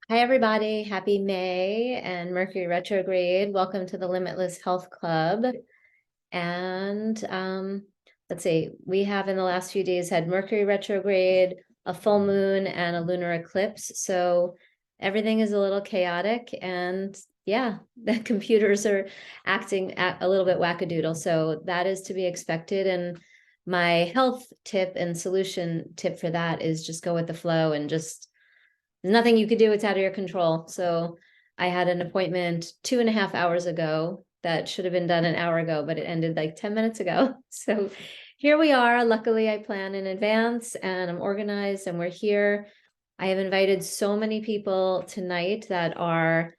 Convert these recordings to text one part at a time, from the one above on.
Hi, everybody. Happy May and Mercury retrograde. Welcome to the Limitless Health Club. And let's see, we have in the last few days had Mercury retrograde, a full moon, and a lunar eclipse. So everything is a little chaotic. And yeah, the computers are acting a little bit wackadoodle. So that is to be expected. And my health tip and solution tip for that is just go with the flow and just there's nothing you could do. It's out of your control. So I had an appointment 2.5 hours ago that should have been done an hour ago, but it ended like 10 minutes ago. So here we are. Luckily, I plan in advance and I'm organized and we're here. I have invited so many people tonight that are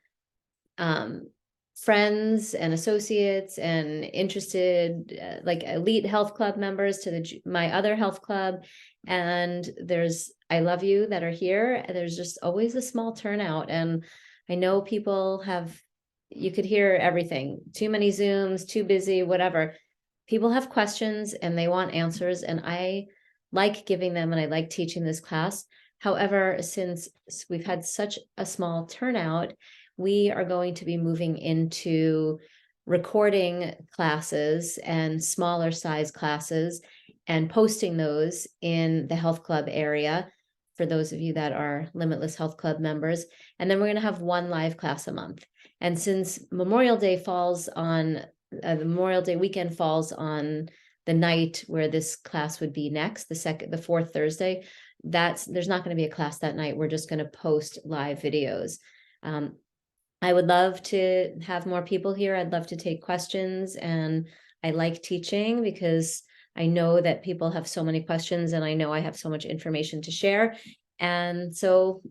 friends and associates and interested, like elite health club members to my other health club. And there's I love you that are here. There's just always a small turnout. And I know people you could hear everything, too many Zooms, too busy, whatever. People have questions and they want answers. And I like giving them and I like teaching this class. However, since we've had such a small turnout, we are going to be moving into recording classes and smaller size classes and posting those in the health club area for those of you that are Limitless Health Club members. And then we're going to have one live class a month. And since Memorial Day falls on the Memorial Day weekend falls on the night where this class would be next, the fourth Thursday, there's not going to be a class that night. We're just going to post live videos. I would love to have more people here. I'd love to take questions, and I like teaching because I know that people have so many questions and I know I have so much information to share. And so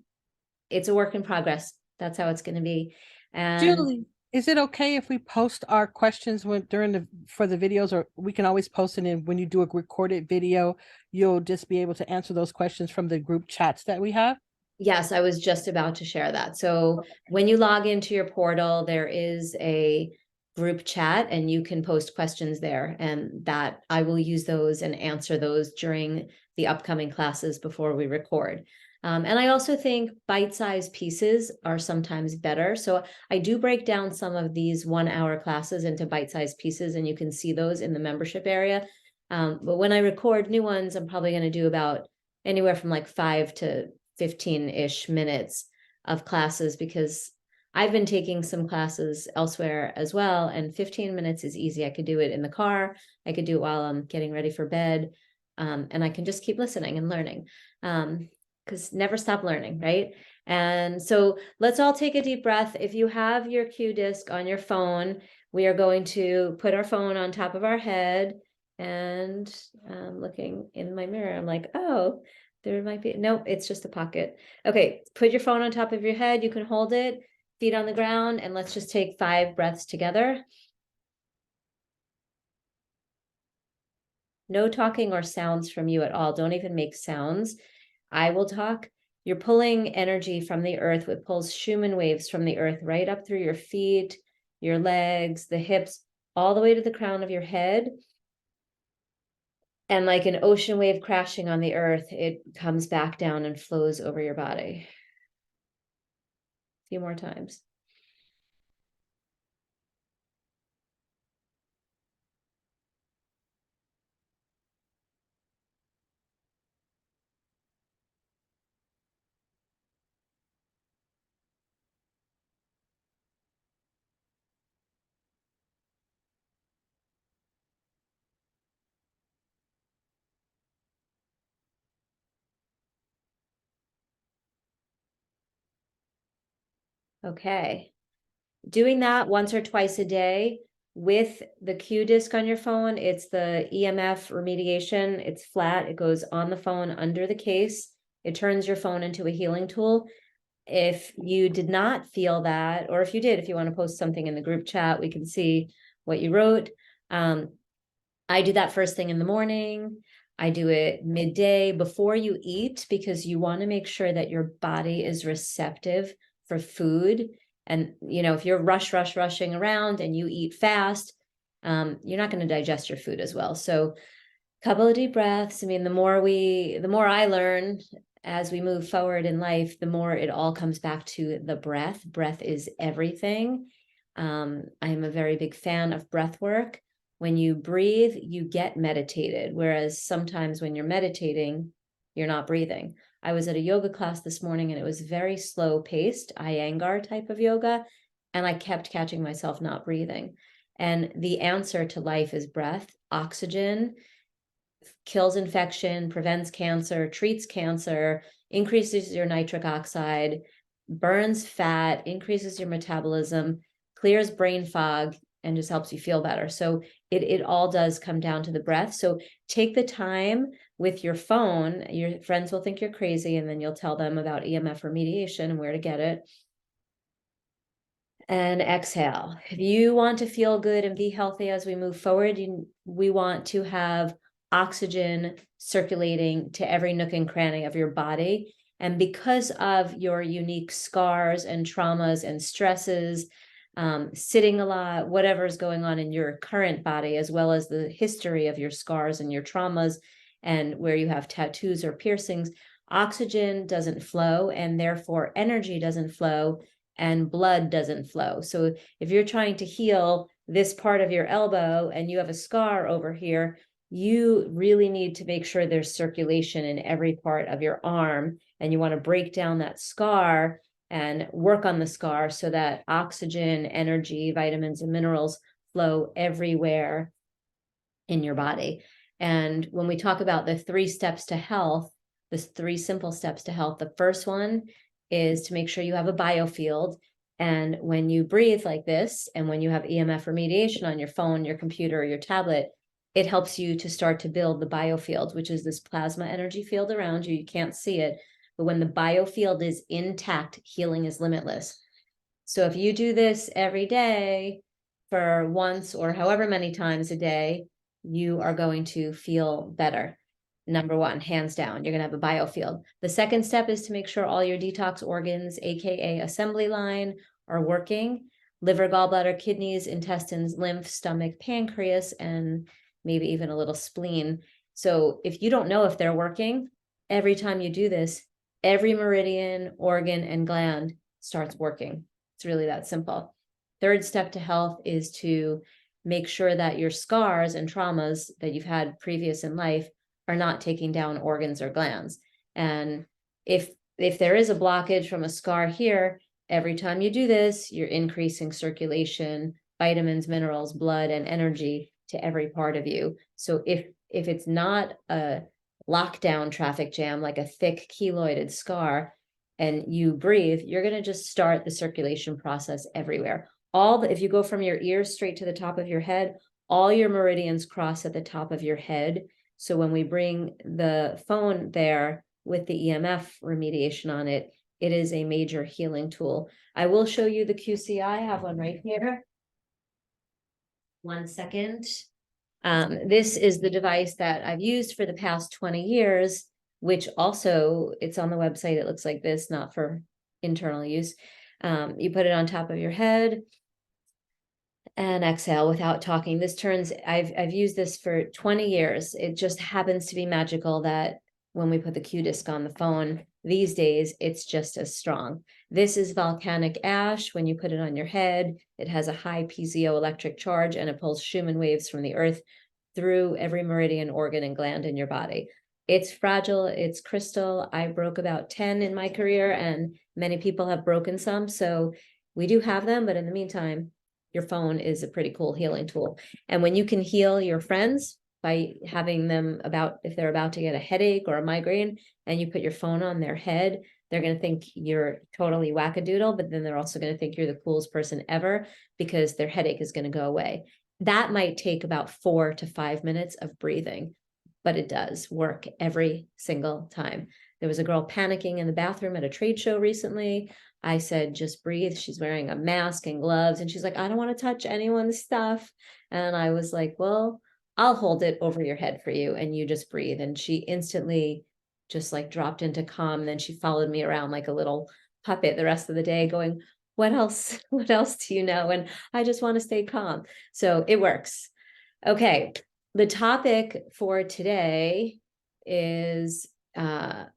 it's a work in progress. That's how it's going to be. And Julie, is it okay if we post our questions for the videos, or we can always post it in when you do a recorded video, you'll just be able to answer those questions from the group chats that we have? yes, I was just about to share that. So when you log into your portal, there is a group chat and you can post questions there, and that I will use those and answer those during the upcoming classes before we record. And I also think bite-sized pieces are sometimes better. So I do break down some of these 1 hour classes into bite-sized pieces, and you can see those in the membership area. But when I record new ones, I'm probably going to do about anywhere from like 5 to 15-ish minutes of classes, because I've been taking some classes elsewhere as well, and 15 minutes is easy. I could do it in the car. I could do it while I'm getting ready for bed. And I can just keep listening and learning, because never stop learning, right? And so let's all take a deep breath. If you have your Q disc on your phone, we are going to put our phone on top of our head, and looking in my mirror, I'm like, oh, there might be, nope, it's just a pocket. Okay, put your phone on top of your head. You can hold it, feet on the ground, and let's just take 5 breaths together. No talking or sounds from you at all. Don't even make sounds. I will talk. You're pulling energy from the earth. It pulls Schumann waves from the earth right up through your feet, your legs, the hips, all the way to the crown of your head. And like an ocean wave crashing on the earth, it comes back down and flows over your body. A few more times. Okay. Doing that once or twice a day with the Q disc on your phone. It's the EMF remediation. It's flat. It goes on the phone under the case. It turns your phone into a healing tool. If you did not feel that, or if you did, if you want to post something in the group chat, we can see what you wrote. I do that first thing in the morning. I do it midday before you eat, because you want to make sure that your body is receptive for food. And, if you're rushing around and you eat fast, you're not going to digest your food as well. So a couple of deep breaths. I mean, the more I learn, as we move forward in life, the more it all comes back to the breath. Breath is everything. I am a very big fan of breath work. When you breathe, you get meditated, whereas sometimes when you're meditating, you're not breathing. I was at a yoga class this morning and it was very slow paced, Iyengar type of yoga, and I kept catching myself not breathing. And the answer to life is breath. Oxygen kills infection, prevents cancer, treats cancer, increases your nitric oxide, burns fat, increases your metabolism, clears brain fog, and just helps you feel better. So it all does come down to the breath. So take the time with your phone. Your friends will think you're crazy, and then you'll tell them about EMF remediation and where to get it. And exhale. If you want to feel good and be healthy as we move forward, we want to have oxygen circulating to every nook and cranny of your body. And because of your unique scars and traumas and stresses, sitting a lot, whatever's going on in your current body, as well as the history of your scars and your traumas, and where you have tattoos or piercings, oxygen doesn't flow, and therefore energy doesn't flow, and blood doesn't flow. So if you're trying to heal this part of your elbow and you have a scar over here, you really need to make sure there's circulation in every part of your arm, and you want to break down that scar and work on the scar so that oxygen, energy, vitamins, and minerals flow everywhere in your body. And when we talk about the 3 steps to health, the 3 simple steps to health, the first one is to make sure you have a BioField. And when you breathe like this, and when you have EMF remediation on your phone, your computer, or your tablet, it helps you to start to build the BioField, which is this plasma energy field around you. You can't see it, but when the BioField is intact, healing is limitless. So if you do this every day for once or however many times a day, you are going to feel better. Number 1, hands down, you're going to have a BioField. The second step is to make sure all your detox organs, AKA assembly line, are working. Liver, gallbladder, kidneys, intestines, lymph, stomach, pancreas, and maybe even a little spleen. So if you don't know if they're working, every time you do this, every meridian, organ, and gland starts working. It's really that simple. Third step to health is to make sure that your scars and traumas that you've had previous in life are not taking down organs or glands. And if there is a blockage from a scar here, every time you do this, you're increasing circulation, vitamins, minerals, blood, and energy to every part of you. So if it's not a lockdown traffic jam, like a thick keloided scar, and you breathe, you're going to just start the circulation process everywhere. If you go from your ears straight to the top of your head, all your meridians cross at the top of your head. So when we bring the phone there with the EMF remediation on it, it is a major healing tool. I will show you the QCI. I have one right here. 1 second. This is the device that I've used for the past 20 years, which also, it's on the website. It looks like this, not for internal use. You put it on top of your head and exhale without talking. I've used this for 20 years. It just happens to be magical that when we put the Q disc on the phone these days, it's just as strong. This is volcanic ash. When you put it on your head, it has a high piezoelectric charge, and it pulls Schumann waves from the earth through every meridian, organ, and gland in your body. It's fragile, it's crystal. I broke about 10 in my career, and many people have broken some. So we do have them, but in the meantime, your phone is a pretty cool healing tool. And when you can heal your friends by having them if they're about to get a headache or a migraine, and you put your phone on their head, they're going to think you're totally wackadoodle, but then they're also going to think you're the coolest person ever because their headache is going to go away. That might take about 4 to 5 minutes of breathing, but it does work every single time. There was a girl panicking in the bathroom at a trade show recently. I said, just breathe. She's wearing a mask and gloves, and she's like, I don't want to touch anyone's stuff. And I was like, well, I'll hold it over your head for you, and you just breathe. And she instantly just like dropped into calm. And then she followed me around like a little puppet the rest of the day going, what else do you know? And I just want to stay calm. So it works. Okay. The topic for today is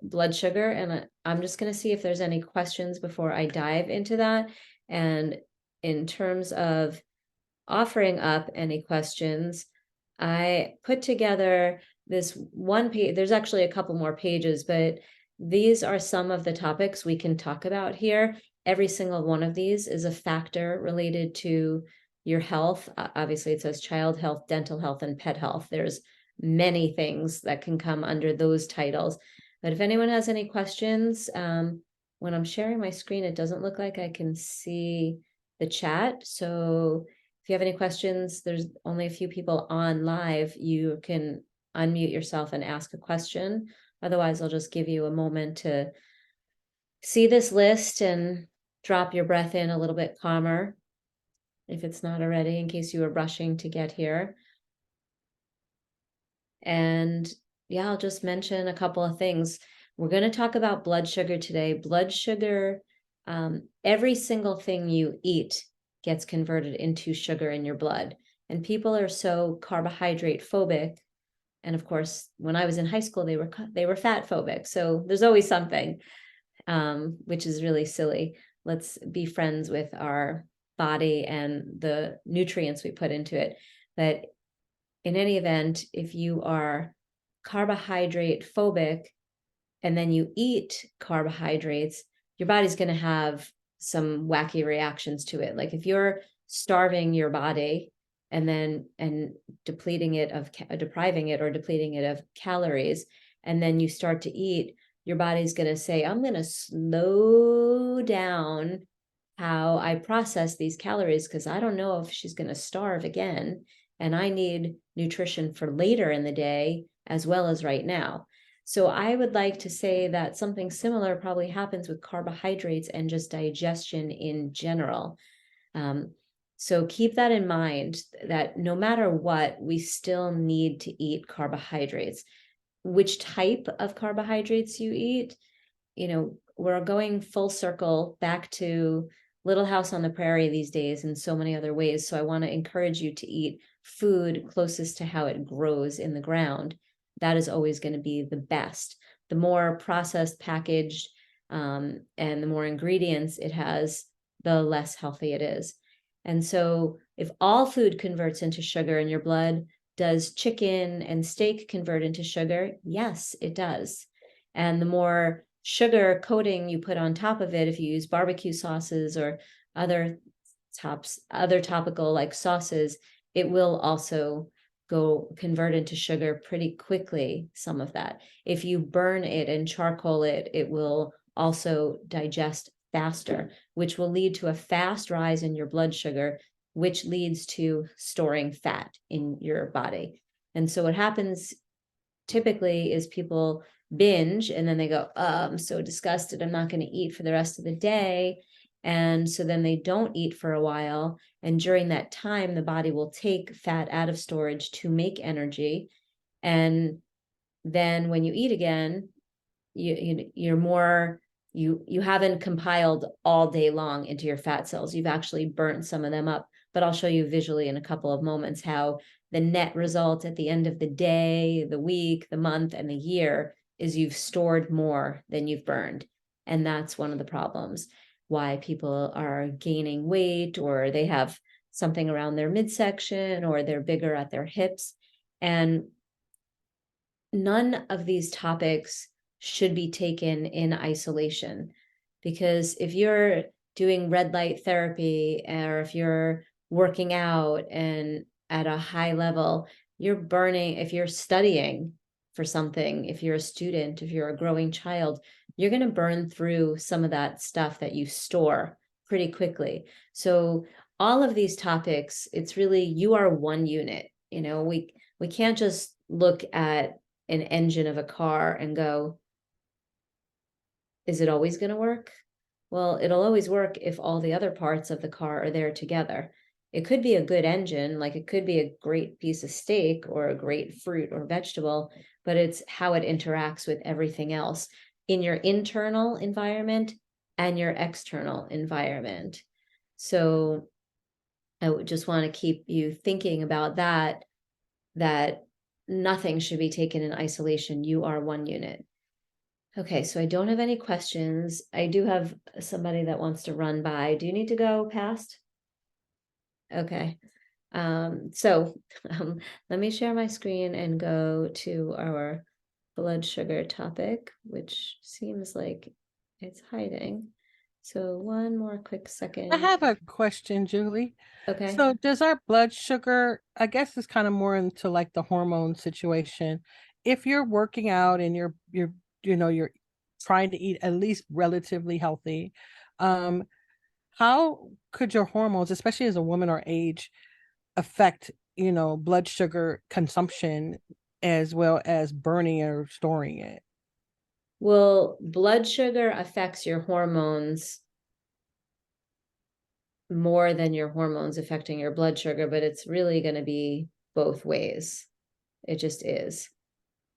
blood sugar, and I'm just going to see if there's any questions before I dive into that. And in terms of offering up any questions, I put together this one page. There's actually a couple more pages, but these are some of the topics we can talk about here. Every single one of these is a factor related to your health. Obviously, it says child health, dental health, and pet health. There's many things that can come under those titles. But if anyone has any questions, when I'm sharing my screen, it doesn't look like I can see the chat. So if you have any questions, there's only a few people on live. You can unmute yourself and ask a question. Otherwise, I'll just give you a moment to see this list and drop your breath in a little bit calmer, if it's not already, in case you were rushing to get here. And yeah, I'll just mention a couple of things. We're going to talk about blood sugar today. Blood sugar, every single thing you eat gets converted into sugar in your blood. And people are so carbohydrate phobic. And of course, when I was in high school, they were fat phobic. So there's always something, which is really silly. Let's be friends with our body and the nutrients we put into it. But in any event, if you are carbohydrate phobic and then you eat carbohydrates, your body's going to have some wacky reactions to it. Like if you're starving your body and depleting it of depriving it or depleting it of calories, and then you start to eat, your body's going to say, I'm going to slow down how I process these calories because I don't know if she's going to starve again. And I need nutrition for later in the day as well as right now. So I would like to say that something similar probably happens with carbohydrates and just digestion in general. So keep that in mind, that no matter what, we still need to eat carbohydrates. Which type of carbohydrates you eat, we're going full circle back to Little House on the Prairie these days in so many other ways. So I want to encourage you to eat food closest to how it grows in the ground. That is always going to be the best. The more processed, packaged, and the more ingredients it has, the less healthy it is. And so if all food converts into sugar in your blood, does chicken and steak convert into sugar? Yes, it does. And the more sugar coating you put on top of it, if you use barbecue sauces or other topical like sauces, it will also go convert into sugar pretty quickly, some of that. If you burn it and charcoal it, it will also digest faster, which will lead to a fast rise in your blood sugar, which leads to storing fat in your body. And so what happens typically is people binge and then they go, I'm so disgusted, I'm not going to eat for the rest of the day. And so then they don't eat for a while. And during that time, the body will take fat out of storage to make energy. And then when you eat again, you're more, you haven't compiled all day long into your fat cells. You've actually burnt some of them up. But I'll show you visually in a couple of moments how the net result at the end of the day, the week, the month, and the year is you've stored more than you've burned. And that's one of the problems why people are gaining weight, or they have something around their midsection, or they're bigger at their hips. And none of these topics should be taken in isolation, because if you're doing red light therapy, or if you're working out and at a high level, you're burning, if you're studying for something, if you're a student, if you're a growing child, you're going to burn through some of that stuff that you store pretty quickly. So all of these topics, it's really, you are one unit. We can't just look at an engine of a car and go, is it always going to work? Well, it'll always work if all the other parts of the car are there together. It could be a good engine, like it could be a great piece of steak or a great fruit or vegetable, but it's how it interacts with everything else in your internal environment and your external environment. So I would just want to keep you thinking about that nothing should be taken in isolation. You are one unit. Okay, so I don't have any questions. I do have somebody that wants to run by. Do you need to go past? Okay. So let me share my screen and go to our blood sugar topic, which seems like it's hiding. So one more quick I second. have a question, Julie. Okay. So does our blood sugar, I guess it's kind of more into like the hormone situation. If you're working out and you're trying to eat at least relatively healthy, um, how could your hormones, especially as a woman or age, affect, blood sugar consumption as well as burning or storing it? Well, blood sugar affects your hormones more than your hormones affecting your blood sugar, but it's really going to be both ways. It just is.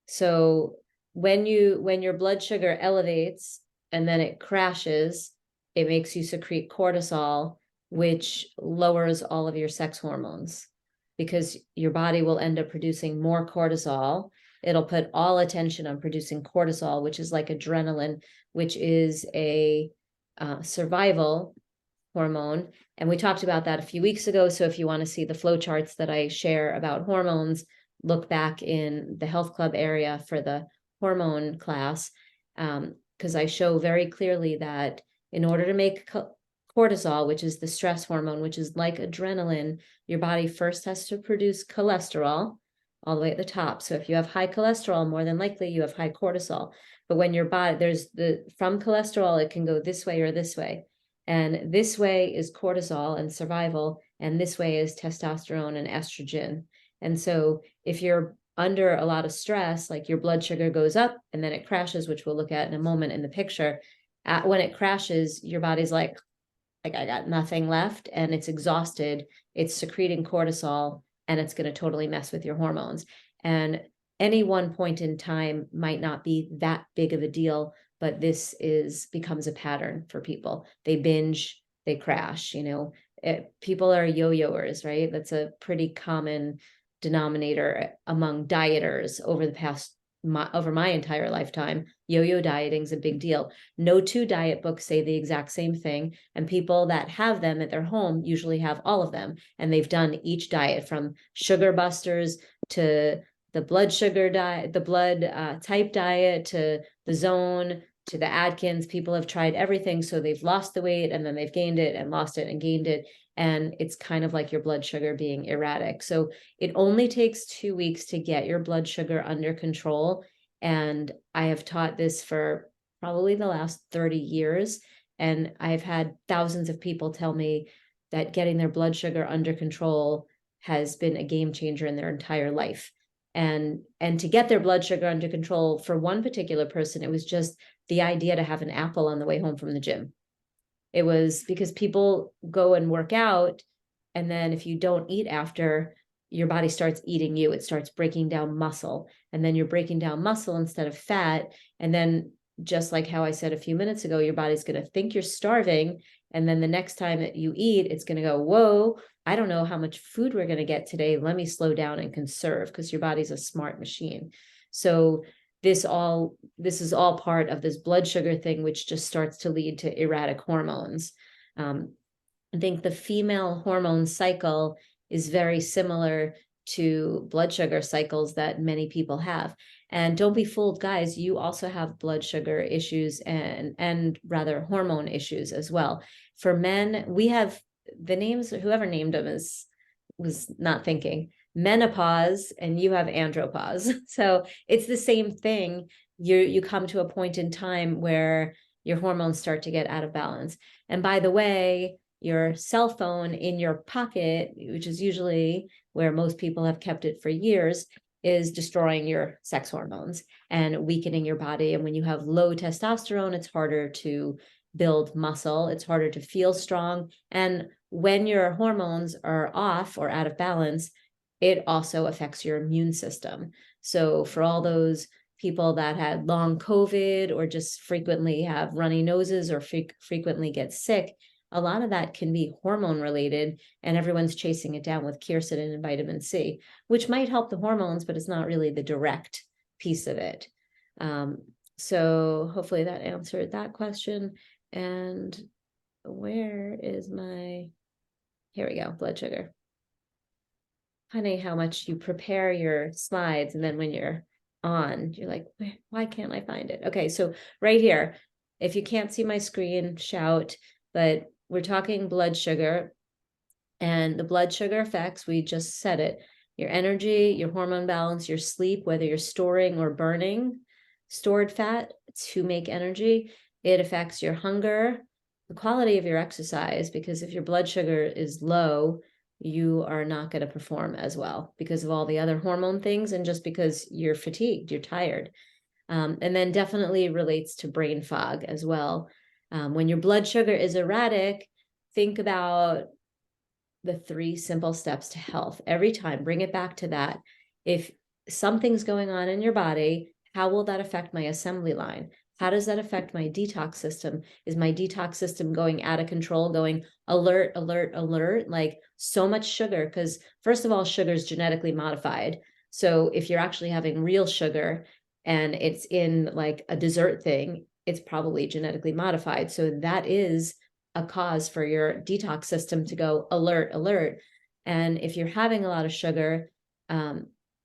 So when your blood sugar elevates and then it crashes, it makes you secrete cortisol, which lowers all of your sex hormones because your body will end up producing more cortisol. It'll put all attention on producing cortisol, which is like adrenaline, which is a survival hormone. And we talked about that a few weeks ago. So if you want to see the flow charts that I share about hormones, look back in the health club area for the hormone class. Because I show very clearly that in order to make cortisol, which is the stress hormone, which is like adrenaline, your body first has to produce cholesterol all the way at the top. So if you have high cholesterol, more than likely you have high cortisol. But when your body, there's from cholesterol, it can go this way or this way. And this way is cortisol and survival, and this way is testosterone and estrogen. And so if you're under a lot of stress, like your blood sugar goes up and then it crashes, which we'll look at in a moment in the picture. When it crashes, your body's like I got nothing left and it's exhausted. It's secreting cortisol and it's going to totally mess with your hormones. And any one point in time might not be that big of a deal, but this becomes a pattern for people. They binge, they crash, people are yo-yoers, right? That's a pretty common denominator among dieters over my entire lifetime. Yo-yo dieting is a big deal. No two diet books say the exact same thing, and people that have them at their home usually have all of them, and they've done each diet from sugar busters to the blood sugar diet, the blood type diet, to the zone, to the Atkins. People have tried everything, so they've lost the weight and then they've gained it and lost it and gained it, and it's kind of like your blood sugar being erratic. So it only takes 2 weeks to get your blood sugar under control, and I have taught this for probably the last 30 years, and I've had thousands of people tell me that getting their blood sugar under control has been a game changer in their entire life. And to get their blood sugar under control, for one particular person, it was just the idea to have an apple on the way home from the gym. It was because people go and work out, and then if you don't eat after, your body starts eating you. It starts breaking down muscle, and then you're breaking down muscle instead of fat. And then, just like how I said a few minutes ago, your body's going to think you're starving. And then the next time that you eat, it's going to go, whoa, I don't know how much food we're going to get today. Let me slow down and conserve, because your body's a smart machine. So this is all part of this blood sugar thing, which just starts to lead to erratic hormones. I think the female hormone cycle is very similar to blood sugar cycles that many people have. And don't be fooled, guys, you also have blood sugar issues and rather hormone issues as well. For men, we have the names, whoever named them was not thinking. Menopause, and you have andropause. So it's the same thing. You come to a point in time where your hormones start to get out of balance. And by the way, your cell phone in your pocket, which is usually where most people have kept it for years, is destroying your sex hormones and weakening your body. And when you have low testosterone, it's harder to build muscle, it's harder to feel strong. And when your hormones are off or out of balance, it also affects your immune system. So for all those people that had long COVID or just frequently have runny noses or frequently get sick, a lot of that can be hormone related, and everyone's chasing it down with quercetin and vitamin C, which might help the hormones, but it's not really the direct piece of it. So hopefully that answered that question. And where is my, here we go, blood sugar. Funny how much you prepare your slides and then when you're on, you're like, why can't I find it? Okay, so right here, if you can't see my screen, shout, but we're talking blood sugar. And the blood sugar effects, we just said it, your energy, your hormone balance, your sleep, whether you're storing or burning stored fat to make energy. It affects your hunger, the quality of your exercise, because if your blood sugar is low, you are not going to perform as well because of all the other hormone things and just because you're fatigued, you're tired. And then definitely relates to brain fog as well. When your blood sugar is erratic, think about the 3 simple steps to health. Every time, bring it back to that. If something's going on in your body, how will that affect my assembly line? How does that affect my detox system? Is my detox system going out of control, going alert, alert, alert, like so much sugar? Because first of all, sugar is genetically modified. So if you're actually having real sugar and it's in like a dessert thing, it's probably genetically modified. So that is a cause for your detox system to go alert, alert. And if you're having a lot of sugar,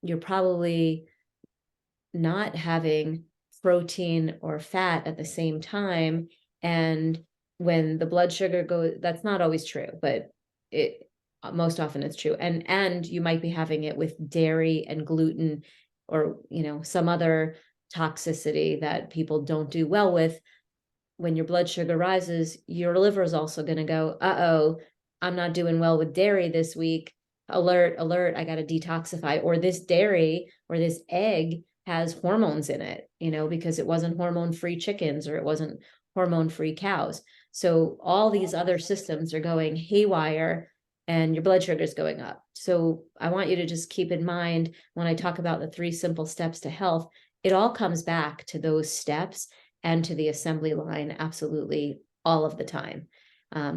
you're probably not having protein or fat at the same time. And when the blood sugar goes, that's not always true, but it most often it's true. And you might be having it with dairy and gluten or, some other toxicity that people don't do well with. When your blood sugar rises, your liver is also going to go, uh-oh, I'm not doing well with dairy this week. Alert, alert, I got to detoxify. Or this dairy or this egg has hormones in it, because it wasn't hormone-free chickens or it wasn't hormone-free cows. So all these other systems are going haywire and your blood sugar is going up. So I want you to just keep in mind when I talk about the 3 simple steps to health, it all comes back to those steps and to the assembly line absolutely all of the time.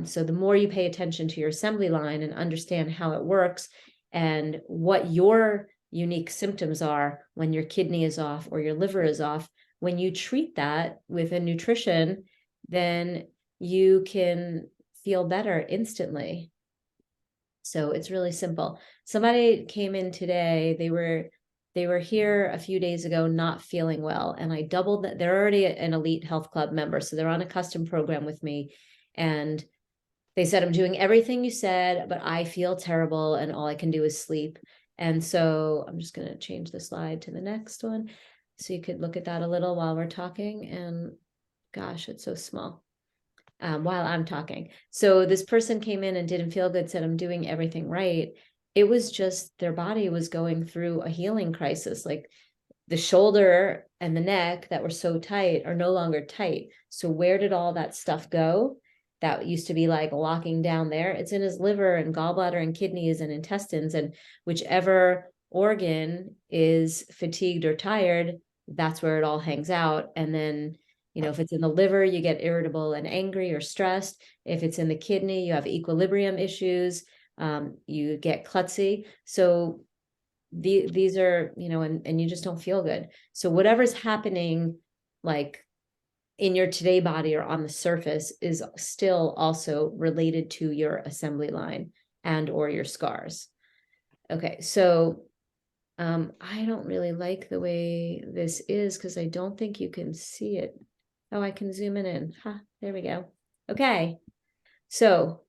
So the more you pay attention to your assembly line and understand how it works and what your unique symptoms are when your kidney is off or your liver is off, when you treat that with a nutrition, then you can feel better instantly. So it's really simple. Somebody came in today, they were here a few days ago not feeling well, and I doubled that. They're already an elite health club member, so they're on a custom program with me, and they said, I'm doing everything you said, but I feel terrible and all I can do is sleep. And so I'm just going to change the slide to the next one so you could look at that a little while we're talking. And gosh, it's so small. While I'm talking. So this person came in and didn't feel good, said, I'm doing everything right. It was just their body was going through a healing crisis. Like the shoulder and the neck that were so tight are no longer tight. So where did all that stuff go? That used to be like locking down there. It's in his liver and gallbladder and kidneys and intestines, and whichever organ is fatigued or tired, that's where it all hangs out. And then, if it's in the liver, you get irritable and angry or stressed. If it's in the kidney, you have equilibrium issues. You get klutzy. So these are, and you just don't feel good. So whatever's happening, like in your today body or on the surface, is still also related to your assembly line and or your scars. Okay, so I don't really like the way this is because I don't think you can see it. Oh, I can zoom in. There we go. Okay, so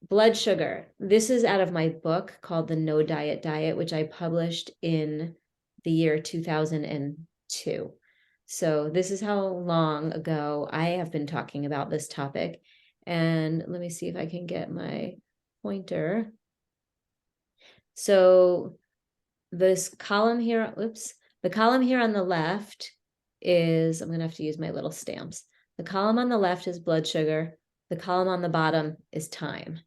blood sugar. This is out of my book called The No Diet Diet, which I published in the year 2002. So this is how long ago I have been talking about this topic. And let me see if I can get my pointer. So this column here, the column here on the left is, I'm going to have to use my little stamps. The column on the left is blood sugar. The column on the bottom is time.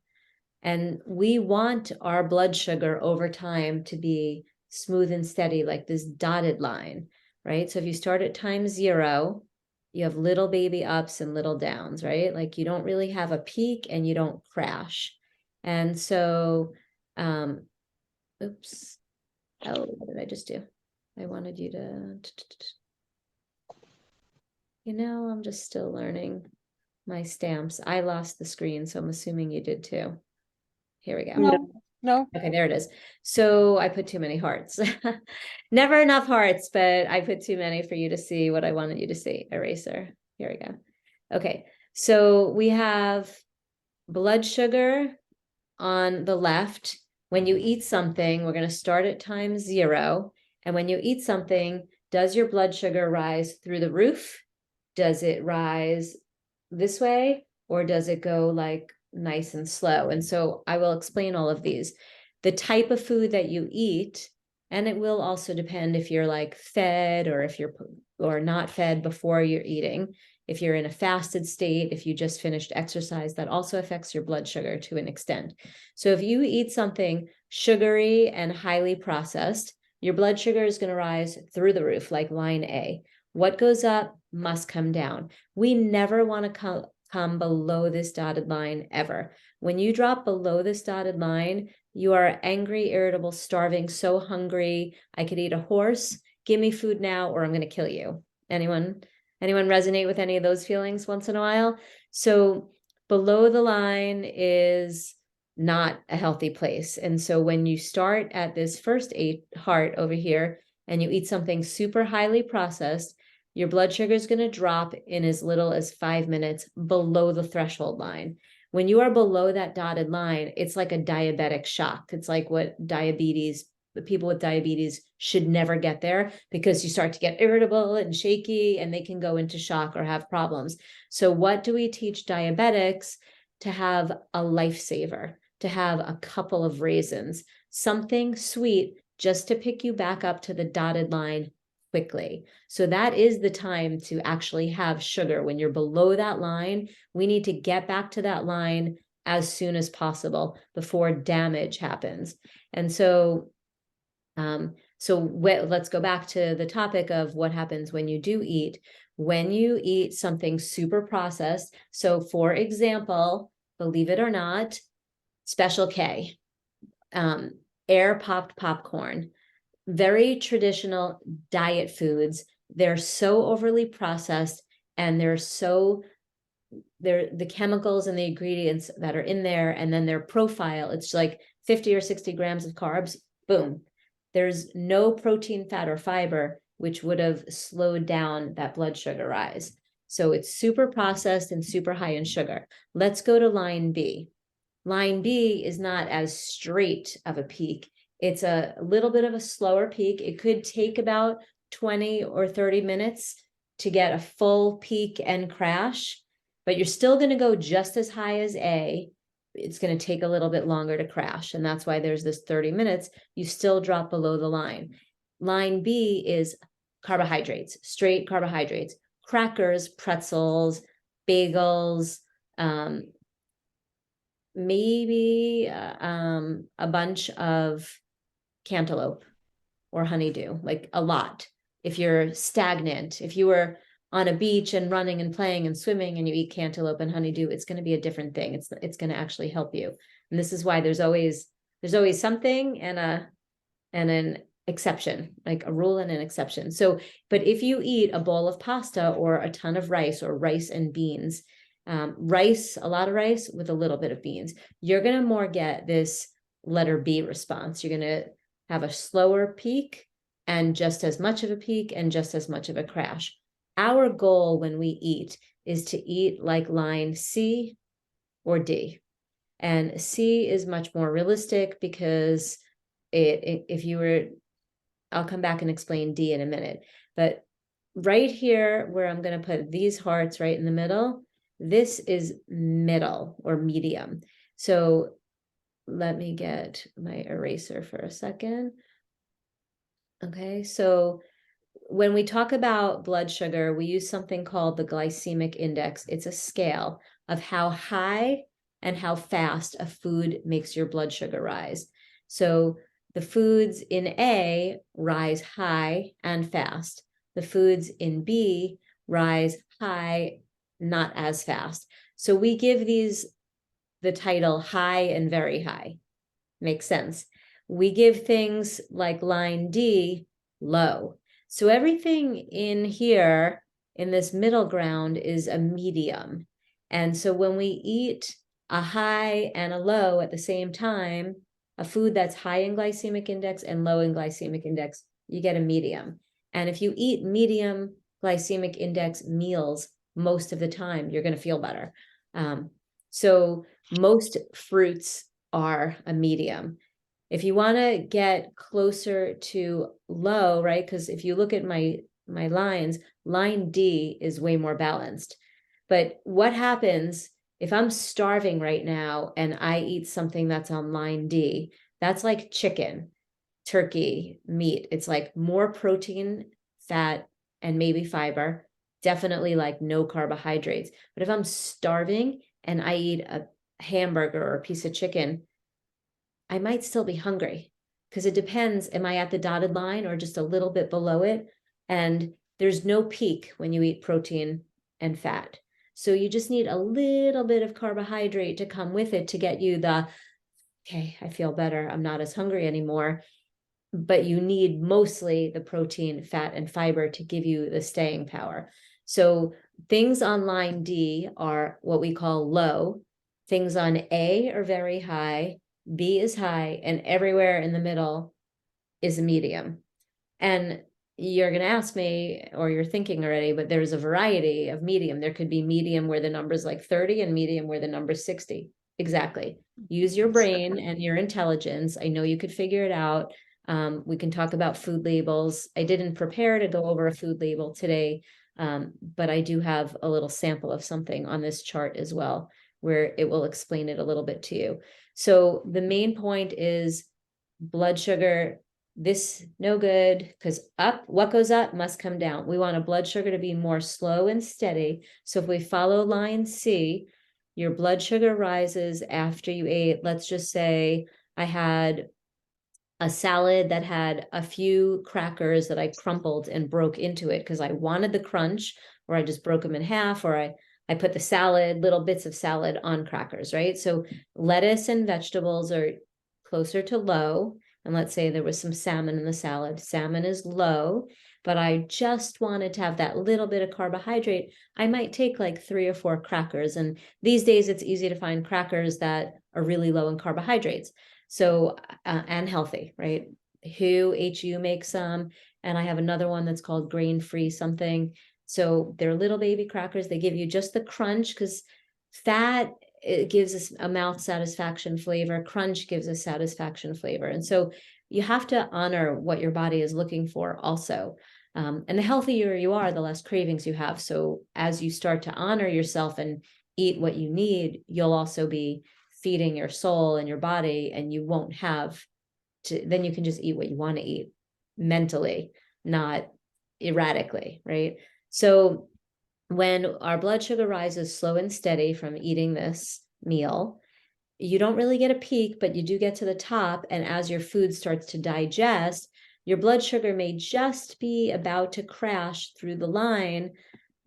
And we want our blood sugar over time to be smooth and steady, like this dotted line, right? So if you start at time 0, you have little baby ups and little downs, right? Like you don't really have a peak and you don't crash. And so, oops. Oh, what did I just do? I wanted you to, I'm just still learning my stamps. I lost the screen, so I'm assuming you did too. Here we go. No. Okay, there it is. So I put too many hearts. Never enough hearts, but I put too many for you to see what I wanted you to see. Eraser. Here we go. Okay, so we have blood sugar on the left. When you eat something, we're going to start at time 0. And when you eat something, does your blood sugar rise through the roof? Does it rise this way? Or does it go like nice and slow? And so I will explain all of these. The type of food that you eat, and it will also depend if you're like fed or if you're or not fed before you're eating. If you're in a fasted state, if you just finished exercise, that also affects your blood sugar to an extent. So if you eat something sugary and highly processed, your blood sugar is going to rise through the roof, like line A. What goes up must come down. We never want to come below this dotted line ever. When you drop below this dotted line, you are angry, irritable, starving, so hungry. I could eat a horse. Give me food now, or I'm going to kill you. Anyone resonate with any of those feelings once in a while? So below the line is not a healthy place. And so when you start at this first heart over here and you eat something super highly processed, your blood sugar is going to drop in as little as 5 minutes below the threshold line. When you are below that dotted line, it's like a diabetic shock. It's like what the people with diabetes should never get there, because you start to get irritable and shaky and they can go into shock or have problems. So what do we teach diabetics? To have a lifesaver, to have a couple of raisins, something sweet just to pick you back up to the dotted line quickly. So that is the time to actually have sugar. When you're below that line, we need to get back to that line as soon as possible before damage happens. And so let's go back to the topic of what happens when you do eat. When you eat something super processed, so for example, believe it or not, Special K, air popped popcorn, very traditional diet foods. They're so overly processed, and they're the chemicals and the ingredients that are in there, and then their profile, it's like 50 or 60 grams of carbs, boom. There's no protein, fat, or fiber, which would have slowed down that blood sugar rise. So it's super processed and super high in sugar. Let's go to line B. Line B is not as straight of a peak. It's a little bit of a slower peak. It could take about 20 or 30 minutes to get a full peak and crash, but you're still going to go just as high as A. It's going to take a little bit longer to crash. And that's why there's this 30 minutes. You still drop below the line. Line B is carbohydrates, straight carbohydrates, crackers, pretzels, bagels, maybe a bunch of cantaloupe or honeydew, like a lot. If you're stagnant, if you were on a beach and running and playing and swimming and you eat cantaloupe and honeydew, it's going to be a different thing. It's going to actually help you. And this is why there's always something and an exception, like a rule and an exception. So, but if you eat a bowl of pasta or a ton of rice or rice and beans, rice, a lot of rice with a little bit of beans, you're going to more get this letter B response. You're going to have a slower peak and just as much of a peak and just as much of a crash. Our goal when we eat is to eat like line C or D. And C is much more realistic because if you were, I'll come back and explain D in a minute, but right here where I'm going to put these hearts right in the middle, this is middle or medium. So let me get my eraser for a second. Okay, so when we talk about blood sugar, we use something called the glycemic index. It's a scale of how high and how fast a food makes your blood sugar rise. So the foods in A rise high and fast. The foods in B rise high, not as fast. So we give these the title high and very high. Makes sense. We give things like line D low. So everything in here in this middle ground is a medium. And so when we eat a high and a low at the same time, a food that's high in glycemic index and low in glycemic index, you get a medium. And if you eat medium glycemic index meals most of the time, you're going to feel better. So most fruits are a medium. If you want to get closer to low, right? Because if you look at my lines, line D is way more balanced. But what happens if I'm starving right now and I eat something that's on line D? That's like chicken, turkey, meat. It's like more protein, fat, and maybe fiber. Definitely like no carbohydrates. But if I'm starving and I eat a hamburger or a piece of chicken, I might still be hungry, because it depends. Am I at the dotted line or just a little bit below it? And there's no peak when you eat protein and fat. So you just need a little bit of carbohydrate to come with it to get you the, okay, I feel better, I'm not as hungry anymore. But you need mostly the protein, fat, and fiber to give you the staying power. So things on line D are what we call low. Things on A are very high, B is high, and everywhere in the middle is a medium. And you're going to ask me, or you're thinking already, but there's a variety of medium. There could be medium where the number's like 30 and medium where the number's 60. Exactly. Use your brain and your intelligence. I know you could figure it out. We can talk about food labels. I didn't prepare to go over a food label today, but I do have a little sample of something on this chart as well, where it will explain it a little bit to you. So the main point is blood sugar, this no good, because up, what goes up must come down. We want a blood sugar to be more slow and steady. So if we follow line C, your blood sugar rises after you ate, let's just say I had a salad that had a few crackers that I crumpled and broke into it because I wanted the crunch, or I just broke them in half, or I put the salad, little bits of salad on crackers, right? So lettuce and vegetables are closer to low. And let's say there was some salmon in the salad. Salmon is low, but I just wanted to have that little bit of carbohydrate. I might take like 3 or 4 crackers. And these days it's easy to find crackers that are really low in carbohydrates. So, and healthy, right? HU makes some, and I have another one that's called grain-free something. So they're little baby crackers. They give you just the crunch, because fat, it gives us a mouth satisfaction flavor. Crunch gives a satisfaction flavor. And so you have to honor what your body is looking for also. And the healthier you are, the less cravings you have. So as you start to honor yourself and eat what you need, you'll also be feeding your soul and your body, and you won't have to, then you can just eat what you want to eat mentally, not erratically, right? So when our blood sugar rises slow and steady from eating this meal, you don't really get a peak, but you do get to the top. And as your food starts to digest, your blood sugar may just be about to crash through the line,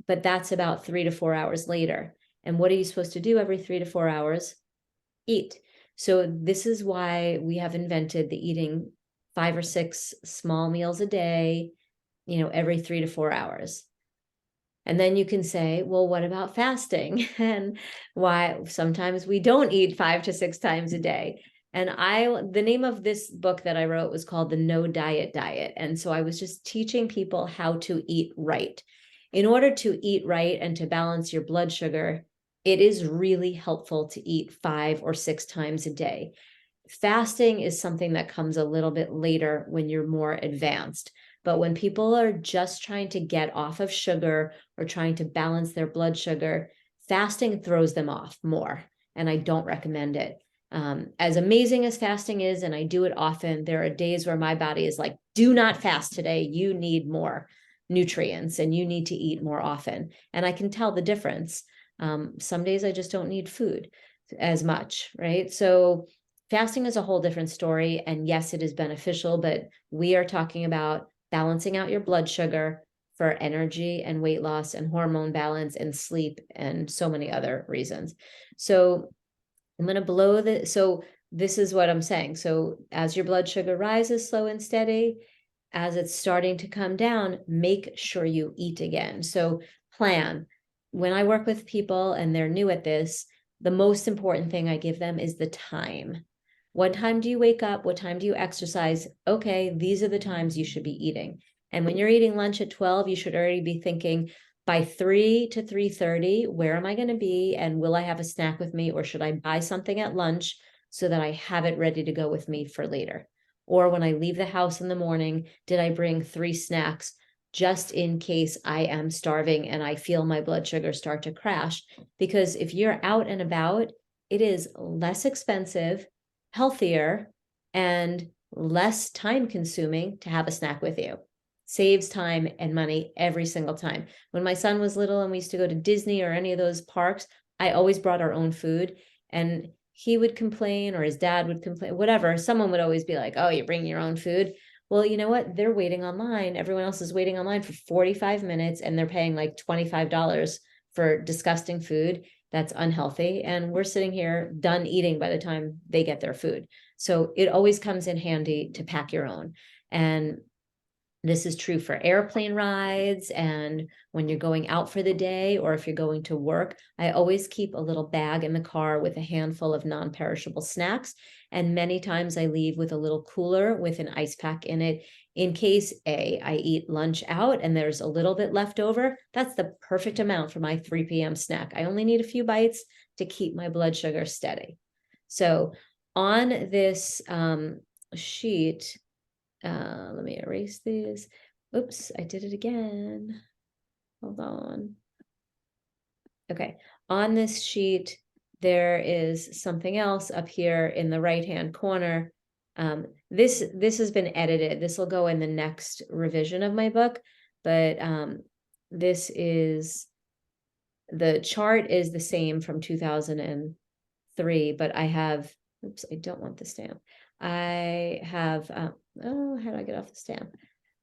but that's about 3 to 4 hours later. And what are you supposed to do every 3 to 4 hours? Eat. So this is why we have invented the eating 5 or 6 small meals a day, every 3 to 4 hours. And then you can say, well, what about fasting? And why sometimes we don't eat 5 to 6 times a day. And the name of this book that I wrote was called The No Diet Diet. And so I was just teaching people how to eat right. In order to eat right and to balance your blood sugar, it is really helpful to eat 5 or 6 times a day. Fasting is something that comes a little bit later when you're more advanced. But when people are just trying to get off of sugar or trying to balance their blood sugar, fasting throws them off more. And I don't recommend it. As amazing as fasting is, and I do it often, there are days where my body is like, do not fast today. You need more nutrients and you need to eat more often. And I can tell the difference. Some days I just don't need food as much, right? So fasting is a whole different story. And yes, it is beneficial, but we are talking about balancing out your blood sugar for energy and weight loss and hormone balance and sleep and so many other reasons. So I'm going to so this is what I'm saying. So as your blood sugar rises slow and steady, as it's starting to come down, make sure you eat again. So plan. When I work with people and they're new at this, the most important thing I give them is the time. What time do you wake up? What time do you exercise? Okay, these are the times you should be eating. And when you're eating lunch at 12, you should already be thinking by 3 to 3:30, where am I going to be? And will I have a snack with me? Or should I buy something at lunch so that I have it ready to go with me for later? Or when I leave the house in the morning, did I bring 3 snacks just in case I am starving and I feel my blood sugar start to crash? Because if you're out and about, it is less expensive, healthier, and less time consuming to have a snack with you. Saves time and money every single time. When my son was little and we used to go to Disney or any of those parks, I always brought our own food, and he would complain or his dad would complain, whatever. Someone would always be like, oh, you're bringing your own food. Well, you know what? They're waiting online. Everyone else is waiting online for 45 minutes and they're paying like $25 for disgusting food that's unhealthy. And we're sitting here done eating by the time they get their food. So it always comes in handy to pack your own. And this is true for airplane rides and when you're going out for the day, or if you're going to work. I always keep a little bag in the car with a handful of non-perishable snacks. And many times I leave with a little cooler with an ice pack in it in case I eat lunch out and there's a little bit left over. That's the perfect amount for my 3 p.m. snack. I only need a few bites to keep my blood sugar steady. So on this sheet, let me erase these. Oops, I did it again. Hold on. Okay, on this sheet, there is something else up here in the right-hand corner. This has been edited. This will go in the next revision of my book, but this is, the chart is the same from 2003, but I have, oops, I don't want the stamp. I have, oh, how do I get off the stamp?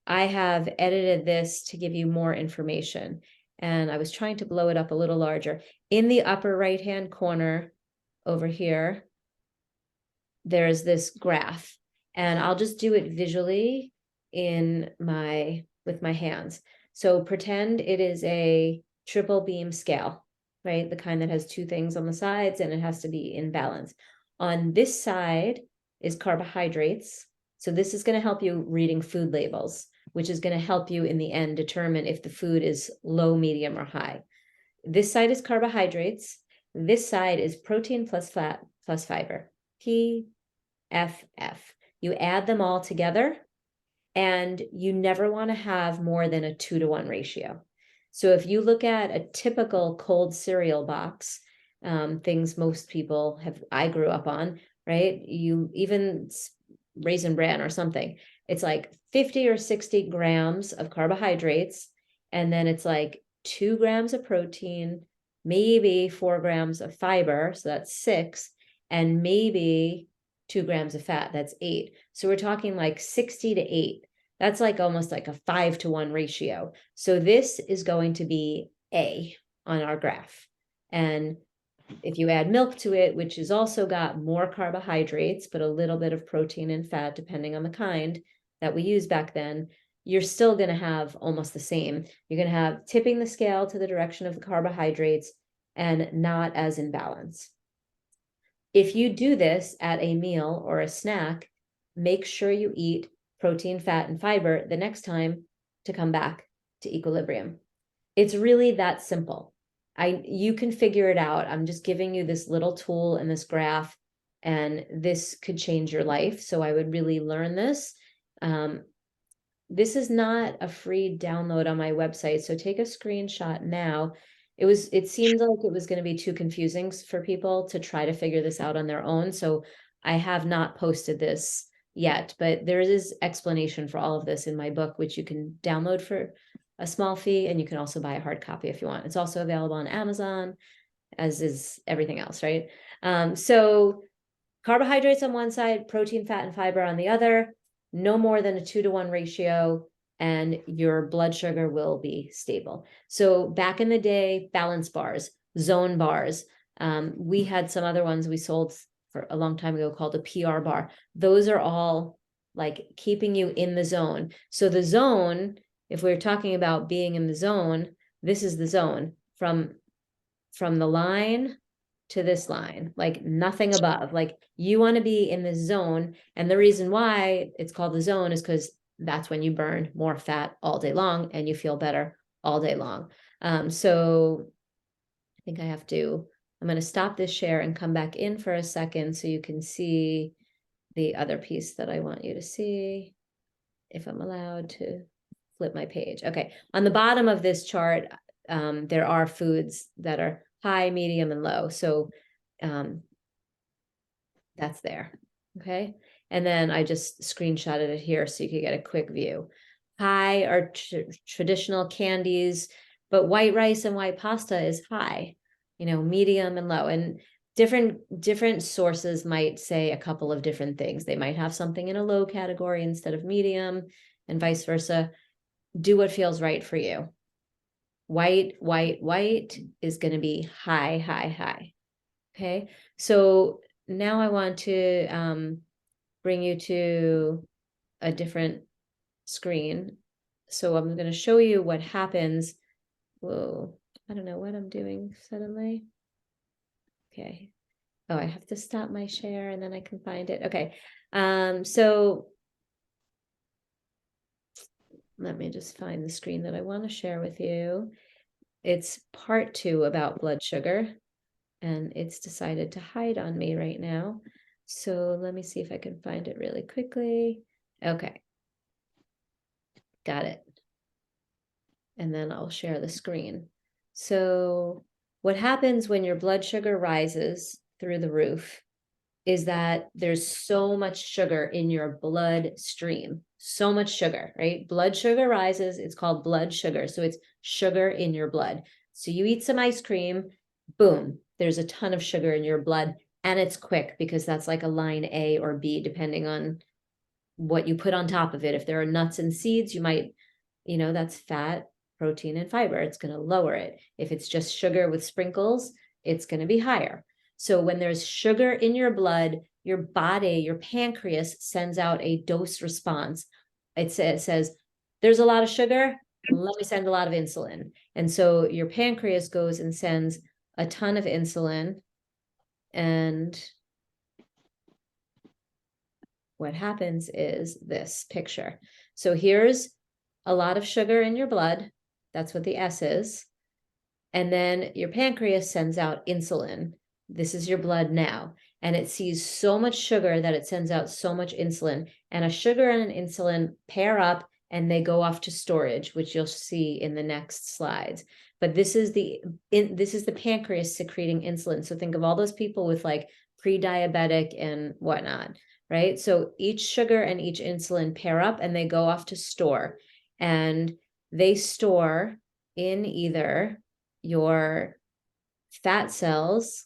I have edited this to give you more information. And I was trying to blow it up a little larger. In the upper right-hand corner over here, there's this graph. And I'll just do it visually with my hands. So pretend it is a triple beam scale, right? The kind that has 2 things on the sides and it has to be in balance. On this side is carbohydrates. So this is going to help you reading food labels, which is going to help you in the end determine if the food is low, medium, or high. This side is carbohydrates. This side is protein plus fat plus fiber, PFF. You add them all together, and you never want to have more than a 2-to-1 ratio. So if you look at a typical cold cereal box, things most people I grew up on, right? You even Raisin Bran or something, it's like 50 or 60 grams of carbohydrates, and then it's like 2 grams of protein, maybe 4 grams of fiber, so that's 6, and maybe 2 grams of fat, that's 8. So we're talking like 60 to 8. That's like almost like a 5-to-1 ratio. So this is going to be A on our graph. And if you add milk to it, which has also got more carbohydrates, but a little bit of protein and fat, depending on the kind that we used back then, you're still going to have almost the same. You're going to have tipping the scale to the direction of the carbohydrates and not as in balance. If you do this at a meal or a snack, make sure you eat protein, fat, and fiber the next time to come back to equilibrium. It's really that simple. You can figure it out. I'm just giving you this little tool and this graph, and this could change your life. So I would really learn this. This is not a free download on my website, so take a screenshot now. It seemed like it was going to be too confusing for people to try to figure this out on their own. So I have not posted this yet, but there is explanation for all of this in my book, which you can download for a small fee, and you can also buy a hard copy if you want. It's also available on Amazon, as is everything else, right? So carbohydrates on one side, protein, fat, and fiber on the other, no more than a 2-to-1 ratio, and your blood sugar will be stable. So back in the day, balance bars, zone bars, we had some other ones we sold for a long time ago called a PR bar. Those are all like keeping you in the zone. So the zone, if we're talking about being in the zone, this is the zone from the line to this line, like nothing above. Like you want to be in the zone. And the reason why it's called the zone is because that's when you burn more fat all day long and you feel better all day long. So I think I'm going to stop this share and come back in for a second so you can see the other piece that I want you to see, if I'm allowed to flip my page. Okay, on the bottom of this chart, there are foods that are high, medium, and low. So that's there, okay? And then I just screenshotted it here so you could get a quick view. High are traditional candies, but white rice and white pasta is high, medium and low. And different sources might say a couple of different things. They might have something in a low category instead of medium, and vice versa. Do what feels right for you. White is going to be high, high, high. Okay, so now I want to bring you to a different screen. So I'm going to show you what happens. Whoa, I don't know what I'm doing suddenly. Okay. Oh, I have to stop my share and then I can find it. Okay. So let me just find the screen that I want to share with you. It's part 2 about blood sugar, and it's decided to hide on me right now. So let me see if I can find it really quickly. Okay. Got it. And then I'll share the screen. So what happens when your blood sugar rises through the roof is that there's so much sugar in your bloodstream, so much sugar, right? Blood sugar rises, it's called blood sugar. So it's sugar in your blood. So you eat some ice cream, boom, there's a ton of sugar in your blood, and it's quick because that's like a line A or B, depending on what you put on top of it. If there are nuts and seeds, you might, that's fat, protein, and fiber. It's going to lower it. If it's just sugar with sprinkles, it's going to be higher. So when there's sugar in your blood, your body, your pancreas sends out a dose response. It says, there's a lot of sugar, let me send a lot of insulin. And so your pancreas goes and sends a ton of insulin. And what happens is this picture. So here's a lot of sugar in your blood. That's what the S is. And then your pancreas sends out insulin. This is your blood now. And it sees so much sugar that it sends out so much insulin. And a sugar and an insulin pair up and they go off to storage, which you'll see in the next slides. But this is the pancreas secreting insulin. So think of all those people with like pre-diabetic and whatnot, right? So each sugar and each insulin pair up and they go off to store. And they store in either your fat cells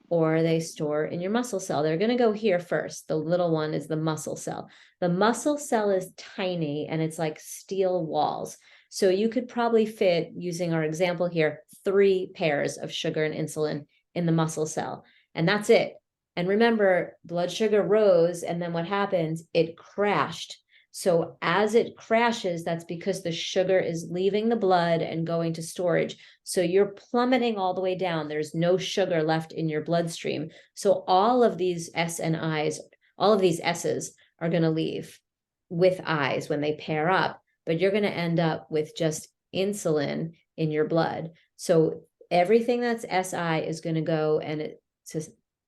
or they store in your muscle cell. They're going to go here first. The little one is the muscle cell. The muscle cell is tiny and it's like steel walls. So you could probably fit, using our example here, 3 pairs of sugar and insulin in the muscle cell. And that's it. And remember, blood sugar rose, and then what happens? It crashed. So as it crashes, that's because the sugar is leaving the blood and going to storage. So you're plummeting all the way down. There's no sugar left in your bloodstream. So all of these S and I's, all of these S's are going to leave with I's when they pair up, but you're going to end up with just insulin in your blood. So everything that's SI is going to go and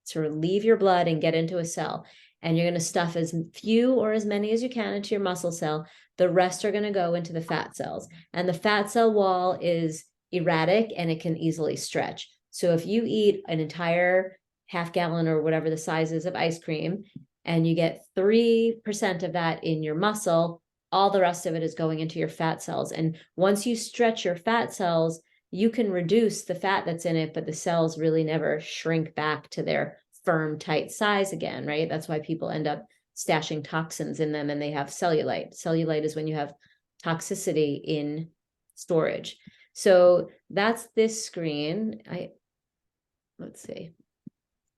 to leave your blood and get into a cell. And you're going to stuff as few or as many as you can into your muscle cell. The rest are going to go into the fat cells. And the fat cell wall is erratic and it can easily stretch. So if you eat an entire half gallon or whatever the size is of ice cream, and you get 3% of that in your muscle, all the rest of it is going into your fat cells. And once you stretch your fat cells, you can reduce the fat that's in it, but the cells really never shrink back to their firm, tight size again, right? That's why people end up stashing toxins in them and they have cellulite. Cellulite is when you have toxicity in storage. So that's this screen. Let's see.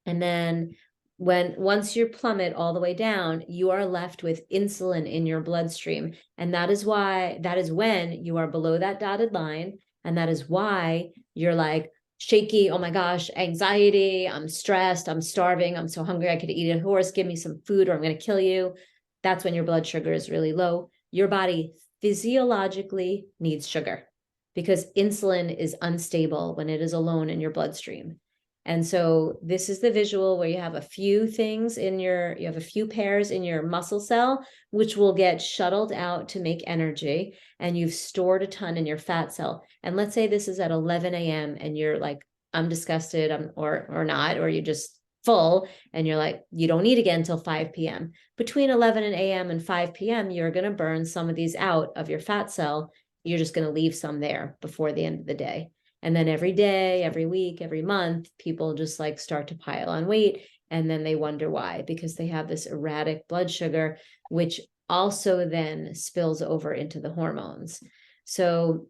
And then once you plummet all the way down, you are left with insulin in your bloodstream. And that is when you are below that dotted line. And that is why you're like shaky. Oh my gosh, anxiety. I'm stressed. I'm starving. I'm so hungry. I could eat a horse. Give me some food or I'm going to kill you. That's when your blood sugar is really low. Your body physiologically needs sugar because insulin is unstable when it is alone in your bloodstream. And so this is the visual where you have a few things you have a few pairs in your muscle cell, which will get shuttled out to make energy. And you've stored a ton in your fat cell. And let's say this is at 11 a.m. and you're like, I'm disgusted, or not, or you're just full and you're like, you don't eat again until 5 p.m. Between 11 a.m. and 5 p.m., you're going to burn some of these out of your fat cell. You're just going to leave some there before the end of the day. And then every day, every week, every month, people just like start to pile on weight. And then they wonder why, because they have this erratic blood sugar, which also then spills over into the hormones. So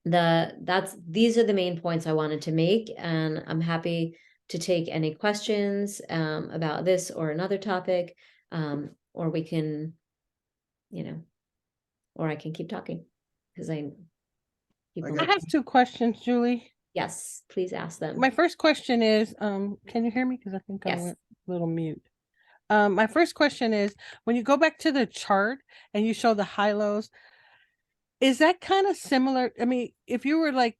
these are the main points I wanted to make. And I'm happy to take any questions about this or another topic, or we can, or I can keep talking because I have two questions, Julie. Yes, please ask them. My first question is, can you hear me? Because I think I went a little mute. My first question is, when you go back to the chart and you show the high lows, is that kind of similar? I mean, if you were like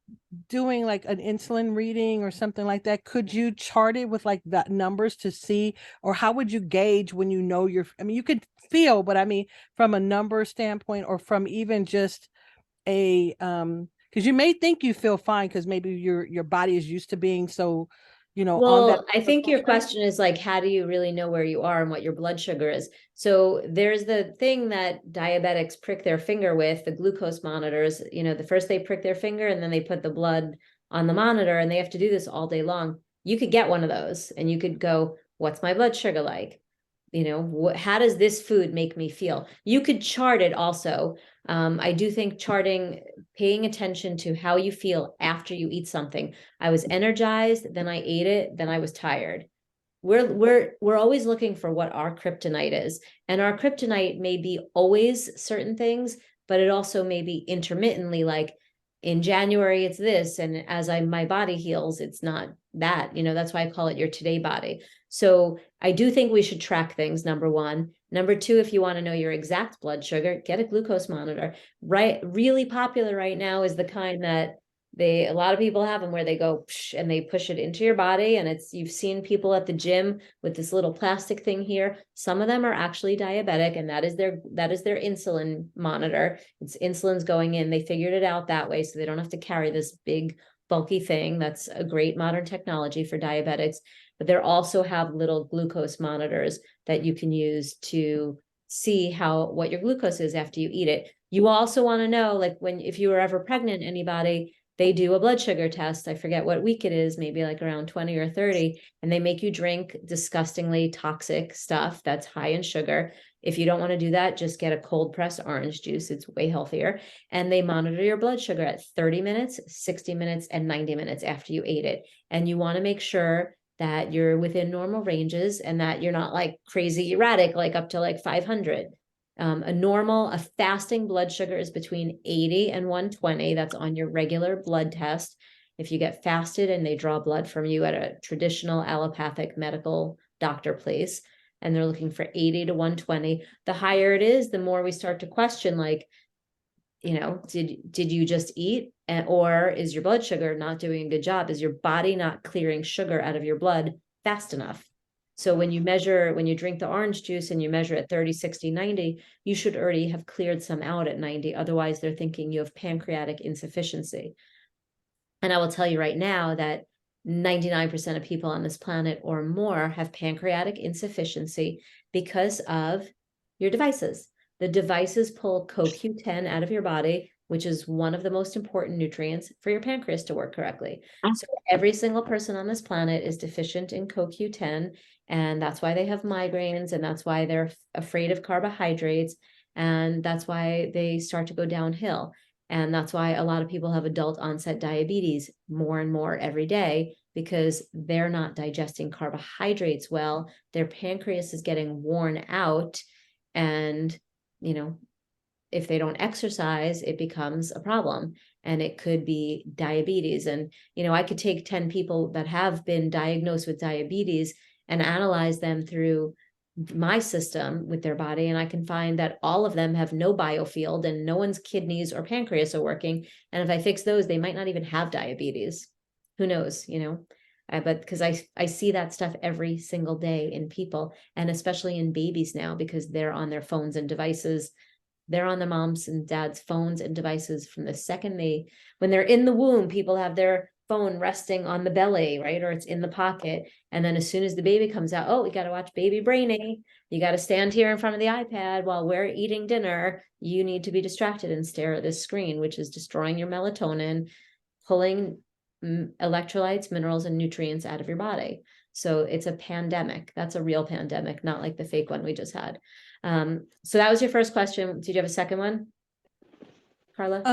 doing like an insulin reading or something like that, could you chart it with like the numbers to see, or how would you gauge when you know I mean, you could feel, but I mean, from a number standpoint, or from even just a because you may think you feel fine because maybe your body is used to being so, on that. Well, I think your question is like, how do you really know where you are and what your blood sugar is? So there's the thing that diabetics prick their finger with, the glucose monitors. The first they prick their finger and then they put the blood on the monitor, and they have to do this all day long. You could get one of those and you could go, what's my blood sugar like? How does this food make me feel? You could chart it also. I do think charting, paying attention to how you feel after you eat something. I was energized, then I ate it, then I was tired. We're always looking for what our kryptonite is, and our kryptonite may be always certain things, but it also may be intermittently, like in January it's this, and as my body heals, it's not that. That's why I call it your today body. So I do think we should track things, number one. Number two, if you want to know your exact blood sugar, get a glucose monitor. Right, really popular right now is the kind that a lot of people have them, where they go and they push it into your body, and you've seen people at the gym with this little plastic thing here. Some of them are actually diabetic, and that is their insulin monitor. It's insulin's going in. They figured it out that way, so they don't have to carry this big bulky thing. That's a great modern technology for diabetics. But they also have little glucose monitors that you can use to see what your glucose is after you eat it. You also want to know, like if you were ever pregnant, anybody, they do a blood sugar test. I forget what week it is, maybe like around 20 or 30, and they make you drink disgustingly toxic stuff that's high in sugar. If you don't want to do that, just get a cold pressed orange juice. It's way healthier. And they monitor your blood sugar at 30 minutes, 60 minutes, and 90 minutes after you ate it. And you want to make sure that you're within normal ranges and that you're not like crazy erratic, like up to like 500. A fasting blood sugar is between 80 and 120. That's on your regular blood test. If you get fasted and they draw blood from you at a traditional allopathic medical doctor place, and they're looking for 80 to 120, the higher it is, the more we start to question, like, did you just eat, or is your blood sugar not doing a good job? Is your body not clearing sugar out of your blood fast enough? So when you drink the orange juice and you measure at 30, 60, 90, you should already have cleared some out at 90. Otherwise, they're thinking you have pancreatic insufficiency. And I will tell you right now that 99% of people on this planet or more have pancreatic insufficiency because of your devices. The devices pull CoQ10 out of your body, which is one of the most important nutrients for your pancreas to work correctly. So every single person on this planet is deficient in CoQ10, and that's why they have migraines, and that's why they're afraid of carbohydrates, and that's why they start to go downhill. And that's why a lot of people have adult onset diabetes more and more every day, because they're not digesting carbohydrates well. Their pancreas is getting worn out. And, you know, if they don't exercise, it becomes a problem, and it could be diabetes. And, I could take 10 people that have been diagnosed with diabetes and analyze them through my system with their body, and I can find that all of them have no BioField and no one's kidneys or pancreas are working. And if I fix those, they might not even have diabetes. Who knows, but because I see that stuff every single day in people, and especially in babies now, because they're on their phones and devices. They're on the moms and dads' phones and devices from the second when they're in the womb. People have their phone resting on the belly, right? Or it's in the pocket. And then as soon as the baby comes out, oh, we got to watch Baby Brainy. You got to stand here in front of the iPad while we're eating dinner. You need to be distracted and stare at this screen, which is destroying your melatonin, pulling electrolytes, minerals, and nutrients out of your body. So it's a pandemic. That's a real pandemic, not like the fake one we just had. So that was your first question. Did you have a second one, Carla?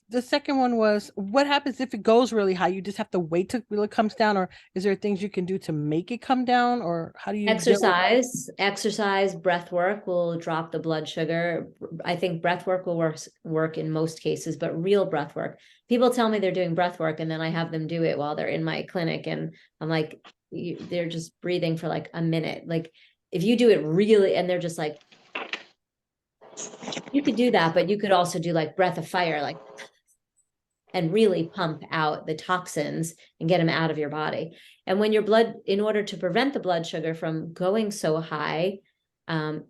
The second one was, what happens if it goes really high? You just have to wait till it comes down, or is there things you can do to make it come down, or how do you deal with that? Exercise, breath work will drop the blood sugar. I think breath work will work in most cases, but real breath work. People tell me they're doing breath work, and then I have them do it while they're in my clinic, and I'm like, they're just breathing for like a minute. Like, if you do it really, and they're just like, you could do that, but you could also do like breath of fire, like, and really pump out the toxins and get them out of your body. And when your blood, in order to prevent the blood sugar from going so high,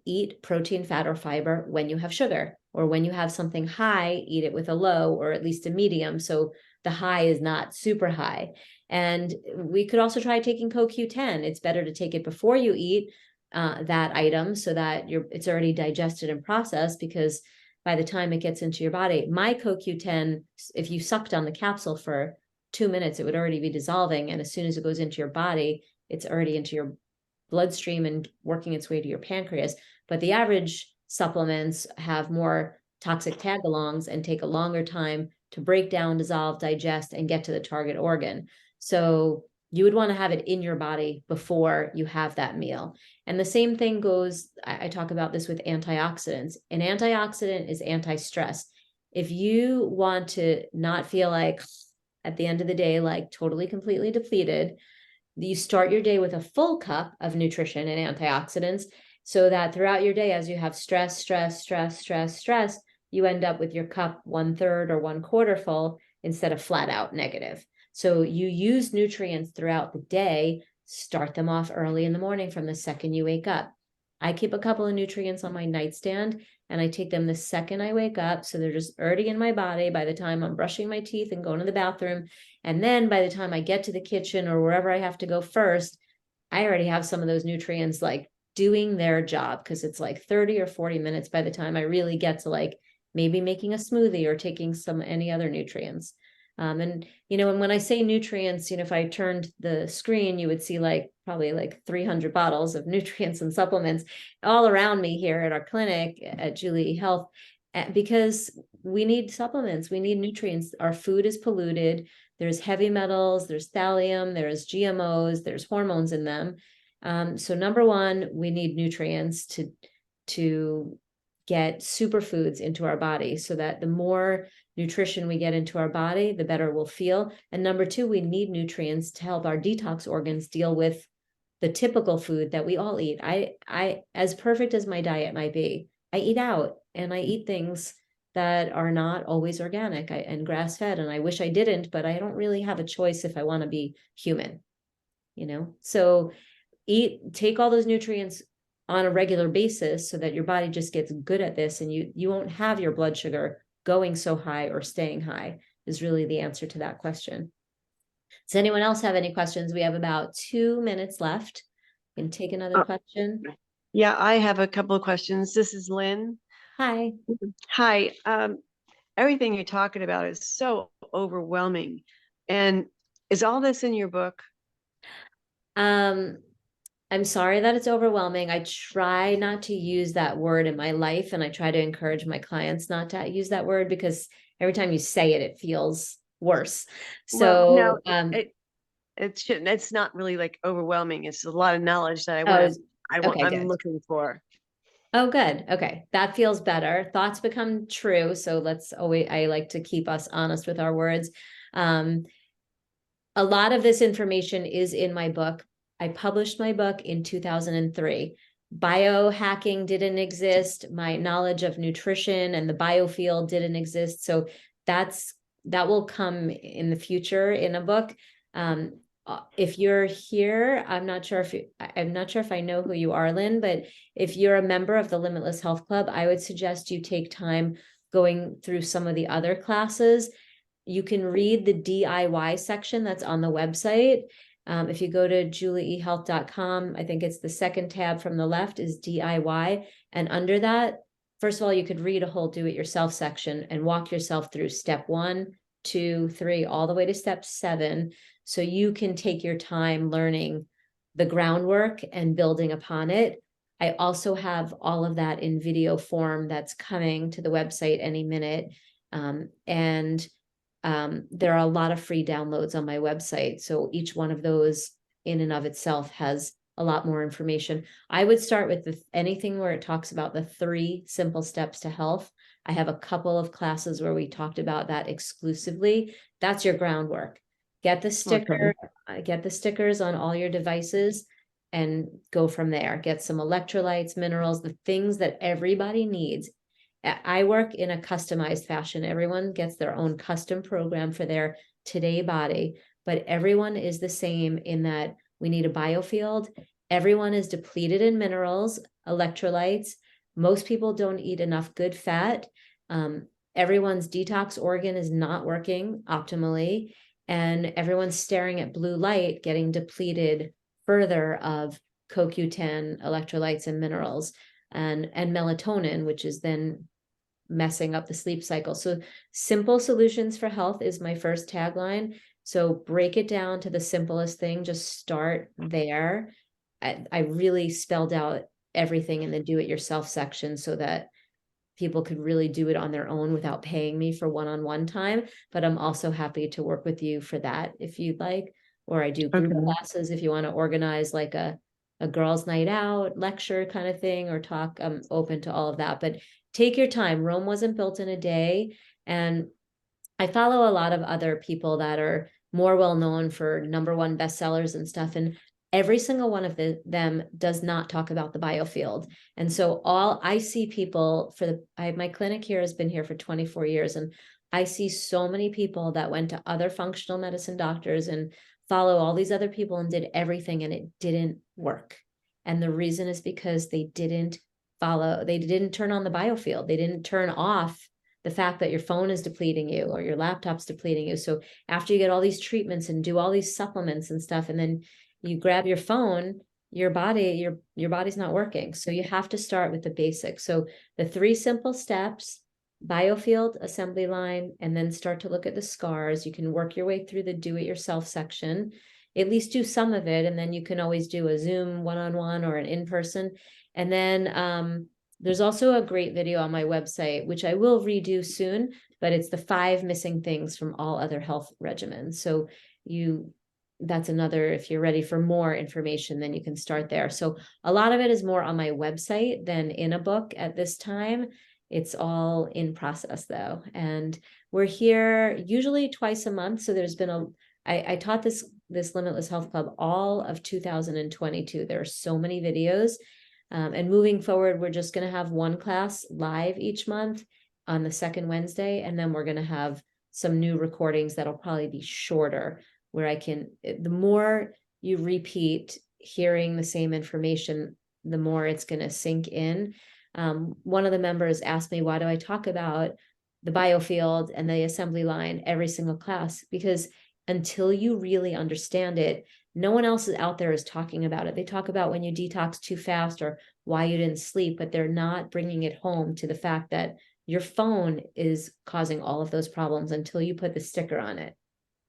eat protein, fat, or fiber when you have sugar, or when you have something high, eat it with a low or at least a medium. So the high is not super high. And we could also try taking CoQ10. It's better to take it before you eat that item, so that it's already digested and processed, because by the time it gets into your body, my CoQ10, if you sucked on the capsule for 2 minutes, it would already be dissolving. And as soon as it goes into your body, it's already into your bloodstream and working its way to your pancreas. But the average supplements have more toxic tag-alongs and take a longer time to break down, dissolve, digest, and get to the target organ. So you would want to have it in your body before you have that meal. And the same thing goes, I talk about this with antioxidants. An antioxidant is anti-stress. If you want to not feel like at the end of the day, like totally, completely depleted, you start your day with a full cup of nutrition and antioxidants, so that throughout your day, as you have stress, you end up with your cup 1/3 or 1/4 full instead of flat out negative. So you use nutrients throughout the day. Start them off early in the morning from the second you wake up. I keep a couple of nutrients on my nightstand, and I take them the second I wake up. So they're just already in my body by the time I'm brushing my teeth and going to the bathroom. And then by the time I get to the kitchen or wherever I have to go first, I already have some of those nutrients like doing their job, because it's like 30 or 40 minutes by the time I really get to like maybe making a smoothie or taking any other nutrients. And when I say nutrients, if I turned the screen, you would see like probably like 300 bottles of nutrients and supplements all around me here at our clinic at Julie Health, because we need supplements, we need nutrients. Our food is polluted. There's heavy metals, there's thallium, there's GMOs, there's hormones in them. So number one, we need nutrients to get superfoods into our body, so that the more nutrition we get into our body, the better we'll feel. And number two, we need nutrients to help our detox organs deal with the typical food that we all eat. I as perfect as my diet might be, I eat out, and I eat things that are not always organic and grass fed. And I wish I didn't, but I don't really have a choice if I want to be human, So take all those nutrients on a regular basis, so that your body just gets good at this, and you won't have your blood sugar going so high or staying high, is really the answer to that question. Does anyone else have any questions? We have about 2 minutes left. We can take another question. Yeah, I have a couple of questions. This is Lynn. Hi. Hi. Everything you're talking about is so overwhelming. And is all this in your book? I'm sorry that it's overwhelming. I try not to use that word in my life, and I try to encourage my clients not to use that word, because every time you say it, it feels worse. Well, no, So, it shouldn't, it's not really like overwhelming. It's a lot of knowledge that oh, okay, I'm good. looking for. Oh, good. Okay. That feels better. Thoughts become true. So I like to keep us honest with our words. Um, a lot of this information is in my book. I published my book in 2003. Biohacking didn't exist. My knowledge of nutrition and the BioField didn't exist. So that will come in the future in a book. If you're here, I'm not sure if I know who you are, Lynn, but if you're a member of the Limitless Health Club, I would suggest you take time going through some of the other classes. You can read the DIY section that's on the website. If you go to juliehealth.com, I think it's the second tab from the left is DIY. And under that, first of all, you could read a whole do-it-yourself section and walk yourself through step 1, 2, 3, all the way to step 7. So you can take your time learning the groundwork and building upon it. I also have all of that in video form that's coming to the website any minute. There are a lot of free downloads on my website. So each one of those in and of itself has a lot more information. I would start with anything where it talks about the 3 simple steps to health. I have a couple of classes where we talked about that exclusively. That's your groundwork. Get the sticker, get the stickers on all your devices and go from there. Get some electrolytes, minerals, the things that everybody needs. I work in a customized fashion. Everyone gets their own custom program for their today body, but everyone is the same in that we need a BioField. Everyone is depleted in minerals, electrolytes. Most people don't eat enough good fat. Everyone's detox organ is not working optimally, and everyone's staring at blue light, getting depleted further of CoQ10, electrolytes, and minerals, and melatonin, which is then messing up the sleep cycle. So simple solutions for health is my first tagline. So break it down to the simplest thing. Just start there. I really spelled out everything in the do-it-yourself section so that people could really do it on their own without paying me for one-on-one time. But I'm also happy to work with you for that if you'd like, or I do group classes if you want to organize like a girls' night out lecture kind of thing or talk. I'm open to all of that, but take your time. Rome wasn't built in a day. And I follow a lot of other people that are more well known for #1 bestsellers and stuff. And every single one of them does not talk about the BioField. And so all I see people my clinic here has been here for 24 years. And I see so many people that went to other functional medicine doctors and follow all these other people and did everything and it didn't work. And the reason is because they didn't turn on the BioField. They didn't turn off the fact that your phone is depleting you or your laptop's depleting you. So after you get all these treatments and do all these supplements and stuff, and then you grab your phone, your body's not working. So you have to start with the basics. So the 3 simple steps: BioField, assembly line, and then start to look at the scars. You can work your way through the do-it-yourself section, at least do some of it, and then you can always do a Zoom one-on-one or an in-person. And then there's also a great video on my website, which I will redo soon, but it's the 5 missing things from all other health regimens. So that's another, if you're ready for more information, then you can start there. So a lot of it is more on my website than in a book at this time. It's all in process though. And we're here usually twice a month. So there's been I taught this Limitless Health Club all of 2022. There are so many videos. And moving forward, we're just going to have 1 class live each month on the 2nd Wednesday. And then we're going to have some new recordings that'll probably be shorter, where the more you repeat hearing the same information, the more it's going to sink in. One of the members asked me, why do I talk about the BioField and the assembly line every single class? Because until you really understand it, no one else out there is talking about it. They talk about when you detox too fast or why you didn't sleep, but they're not bringing it home to the fact that your phone is causing all of those problems until you put the sticker on it.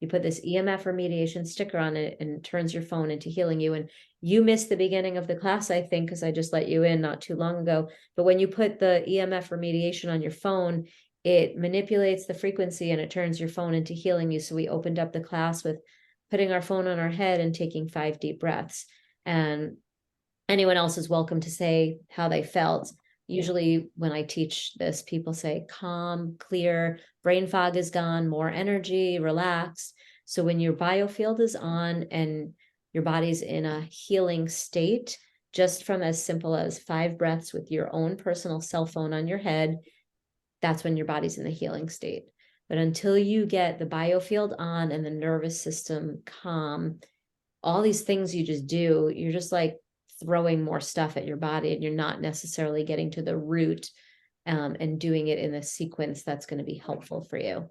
You put this EMF remediation sticker on it and it turns your phone into Healing You. And you missed the beginning of the class, I think, because I just let you in not too long ago. But when you put the EMF remediation on your phone, it manipulates the frequency and it turns your phone into Healing You. So we opened up the class with putting our phone on our head and taking 5 deep breaths. And anyone else is welcome to say how they felt. Usually when I teach this, people say calm, clear, brain fog is gone, more energy, relaxed. So when your BioField is on and your body's in a healing state, just from as simple as 5 breaths with your own personal cell phone on your head, that's when your body's in the healing state. But until you get the BioField on and the nervous system calm, all these things you just do, you're just like throwing more stuff at your body and you're not necessarily getting to the root and doing it in a sequence that's going to be helpful for you.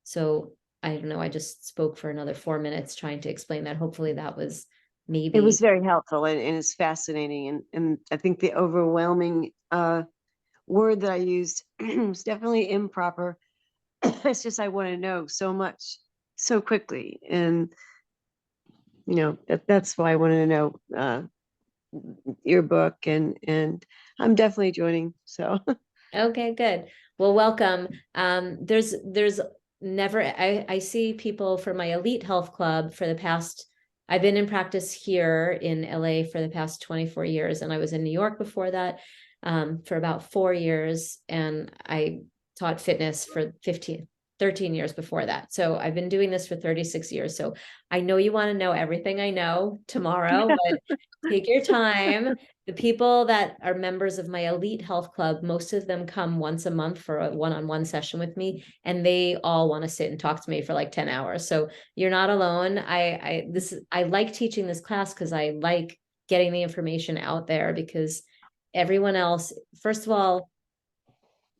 So I don't know, I just spoke for another 4 minutes trying to explain that. Hopefully that was maybe. It was very helpful and it's fascinating. And I think the overwhelming word that I used was definitely improper. It's just I want to know so much so quickly. And, you know, that's why I wanted to know your book and I'm definitely joining. So Okay, good. Well, welcome. There's never, I see people for my Elite Health Club for the past, I've been in practice here in LA for the past 24 years, and I was in New York before that for about 4 years, and I taught fitness for 13 years before that. So I've been doing this for 36 years. So I know you want to know everything I know tomorrow, but take your time. The people that are members of my Elite Health Club, most of them come once a month for a one-on-one session with me, and they all want to sit and talk to me for like 10 hours. So you're not alone. I like teaching this class because I like getting the information out there, because everyone else, first of all,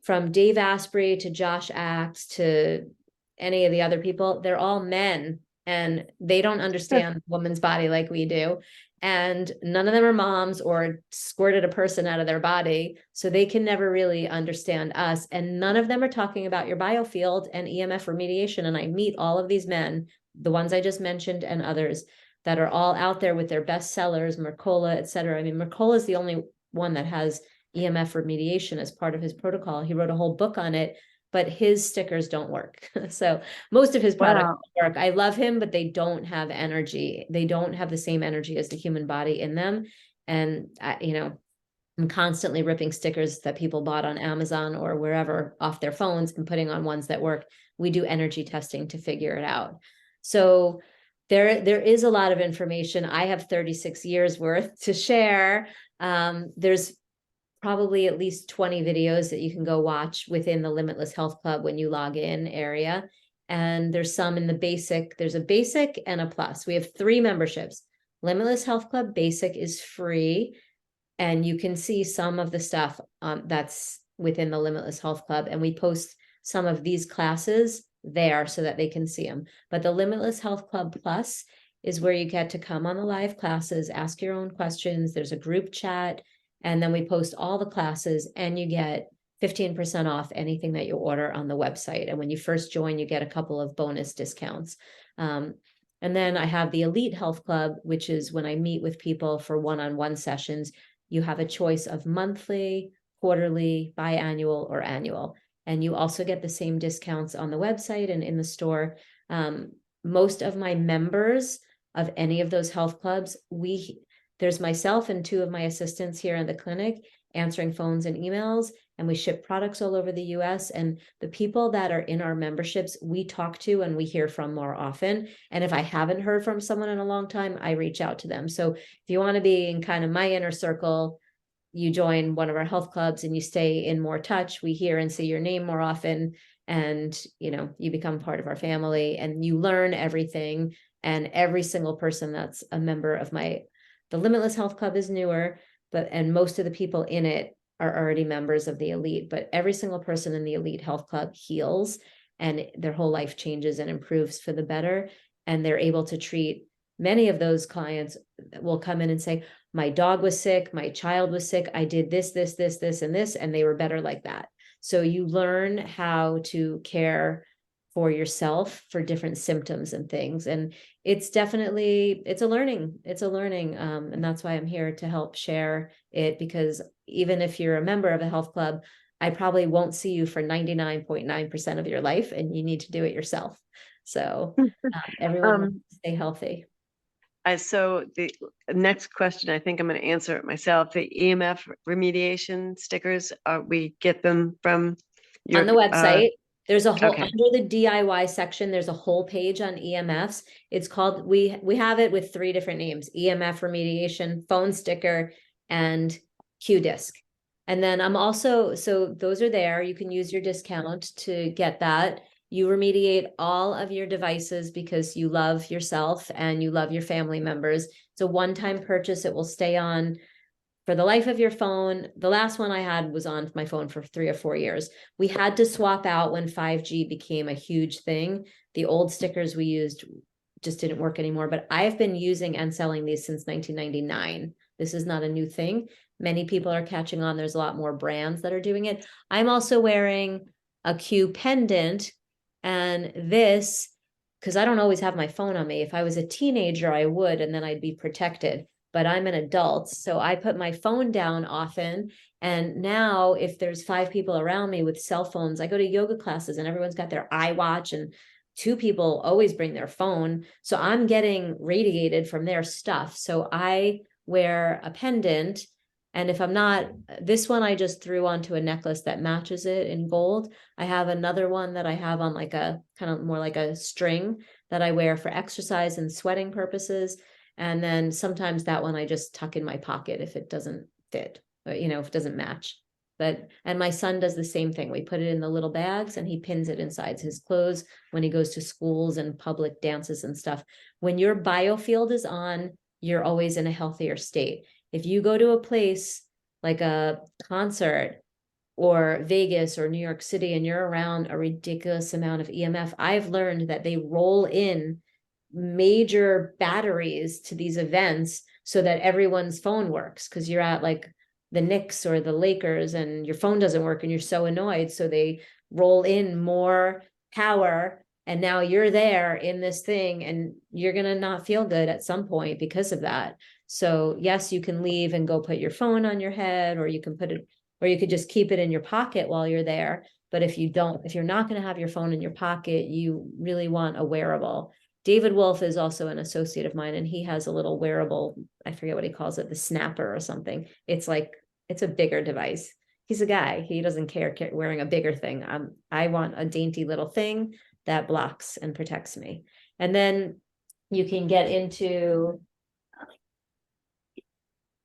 from Dave Asprey to Josh Axe to any of the other people, they're all men and they don't understand woman's body like we do. And none of them are moms or squirted a person out of their body. So they can never really understand us. And none of them are talking about your BioField and EMF remediation. And I meet all of these men, the ones I just mentioned and others, that are all out there with their best sellers, Mercola, et cetera. I mean, Mercola is the only one that has EMF remediation as part of his protocol. He wrote a whole book on it, but his stickers don't work. So most of his products don't work. I love him, but they don't have energy. They don't have the same energy as the human body in them. And I'm constantly ripping stickers that people bought on Amazon or wherever off their phones and putting on ones that work. We do energy testing to figure it out. So there is a lot of information. I have 36 years worth to share. There's probably at least 20 videos that you can go watch within the Limitless Health Club when you log in area. And there's some in the basic. There's a basic and a plus. We have 3 memberships. Limitless Health Club Basic is free, and you can see some of the stuff that's within the Limitless Health Club. And we post some of these classes there so that they can see them. But the Limitless Health Club Plus is where you get to come on the live classes, ask your own questions. There's a group chat. And then we post all the classes and you get 15% off anything that you order on the website. And when you first join, you get a couple of bonus discounts. And then I have the Elite Health Club, which is when I meet with people for one-on-one sessions. You have a choice of monthly, quarterly, biannual, or annual. And you also get the same discounts on the website and in the store. Most of my members of any of those health clubs, there's myself and 2 of my assistants here in the clinic answering phones and emails, and we ship products all over the US. And the people that are in our memberships, we talk to and we hear from more often. And if I haven't heard from someone in a long time, I reach out to them. So if you want to be in kind of my inner circle, you join one of our health clubs and you stay in more touch. We hear and see your name more often, and you become part of our family and you learn everything. And every single person that's a member of the Limitless Health Club is newer, and most of the people in it are already members of the Elite, but every single person in the Elite Health Club heals and their whole life changes and improves for the better. And they're able to treat many of those clients will come in and say, my dog was sick, my child was sick, I did this, and this, and they were better like that. So you learn how to care for yourself for different symptoms and things. And it's definitely, it's a learning, and that's why I'm here to help share it, because even if you're a member of a health club, I probably won't see you for 99.9% of your life, and you need to do it yourself. So everyone wants to stay healthy. So the next question, I think I'm going to answer it myself. The EMF remediation stickers, we get them from your on the website. There's a whole, okay. under the DIY section, there's a whole page on EMFs. It's called, we have it with 3 different names: EMF remediation, phone sticker, and Q disc. And then I'm also, so those are there. You can use your discount to get that. You remediate all of your devices because you love yourself and you love your family members. It's a one-time purchase. It will stay on for the life of your phone. The last one I had was on my phone for 3 or 4 years. We had to swap out when 5G became a huge thing. The old stickers we used just didn't work anymore, but I have been using and selling these since 1999. This is not a new thing. Many people are catching on. There's a lot more brands that are doing it. I'm also wearing a Q pendant, and this, because I don't always have my phone on me. If I was a teenager, I would, and then I'd be protected. But I'm an adult, so I put my phone down often. And now if there's 5 people around me with cell phones, I go to yoga classes and everyone's got their iWatch, and 2 people always bring their phone. So I'm getting radiated from their stuff. So I wear a pendant. And if I'm not, this one I just threw onto a necklace that matches it in gold. I have another one that I have on like a kind of more like a string that I wear for exercise and sweating purposes. And then sometimes that one I just tuck in my pocket if it doesn't fit, or, if it doesn't match. And my son does the same thing. We put it in the little bags and he pins it inside his clothes when he goes to schools and public dances and stuff. When your BioField is on, you're always in a healthier state. If you go to a place like a concert or Vegas or New York City and you're around a ridiculous amount of EMF, I've learned that they roll in major batteries to these events so that everyone's phone works, because you're at like the Knicks or the Lakers and your phone doesn't work and you're so annoyed. So they roll in more power, and now you're there in this thing and you're going to not feel good at some point because of that. So yes, you can leave and go put your phone on your head, or you can put it, or you could just keep it in your pocket while you're there. But if you're not going to have your phone in your pocket, you really want a wearable. David Wolf is also an associate of mine, and he has a little wearable, I forget what he calls it, the snapper or something. It's a bigger device. He's a guy, he doesn't care wearing a bigger thing. I want a dainty little thing that blocks and protects me. And then you can get into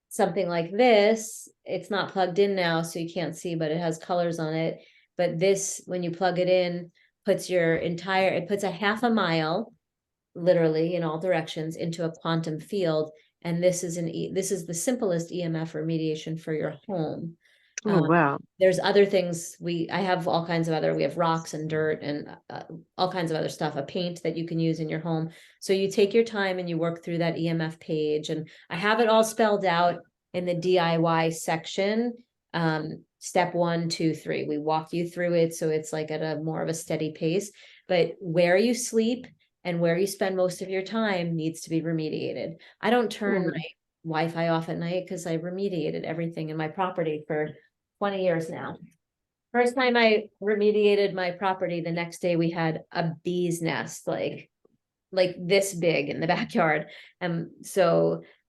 something like this. It's not plugged in now, so you can't see, but it has colors on it. But this, when you plug it in, it puts a half a mile literally in all directions into a quantum field. And this is the simplest EMF remediation for your home. Oh, wow. There's other things I have all kinds of we have rocks and dirt and all kinds of other stuff, a paint that you can use in your home. So you take your time and you work through that EMF page, and I have it all spelled out in the DIY section. Step 1, 2, 3, we walk you through it. So it's like at a more of a steady pace, but where you sleep and where you spend most of your time needs to be remediated. I don't turn my Wi-Fi off at night because I remediated everything in my property for 20 years now. First time I remediated my property, the next day we had a bee's nest, like this big in the backyard. And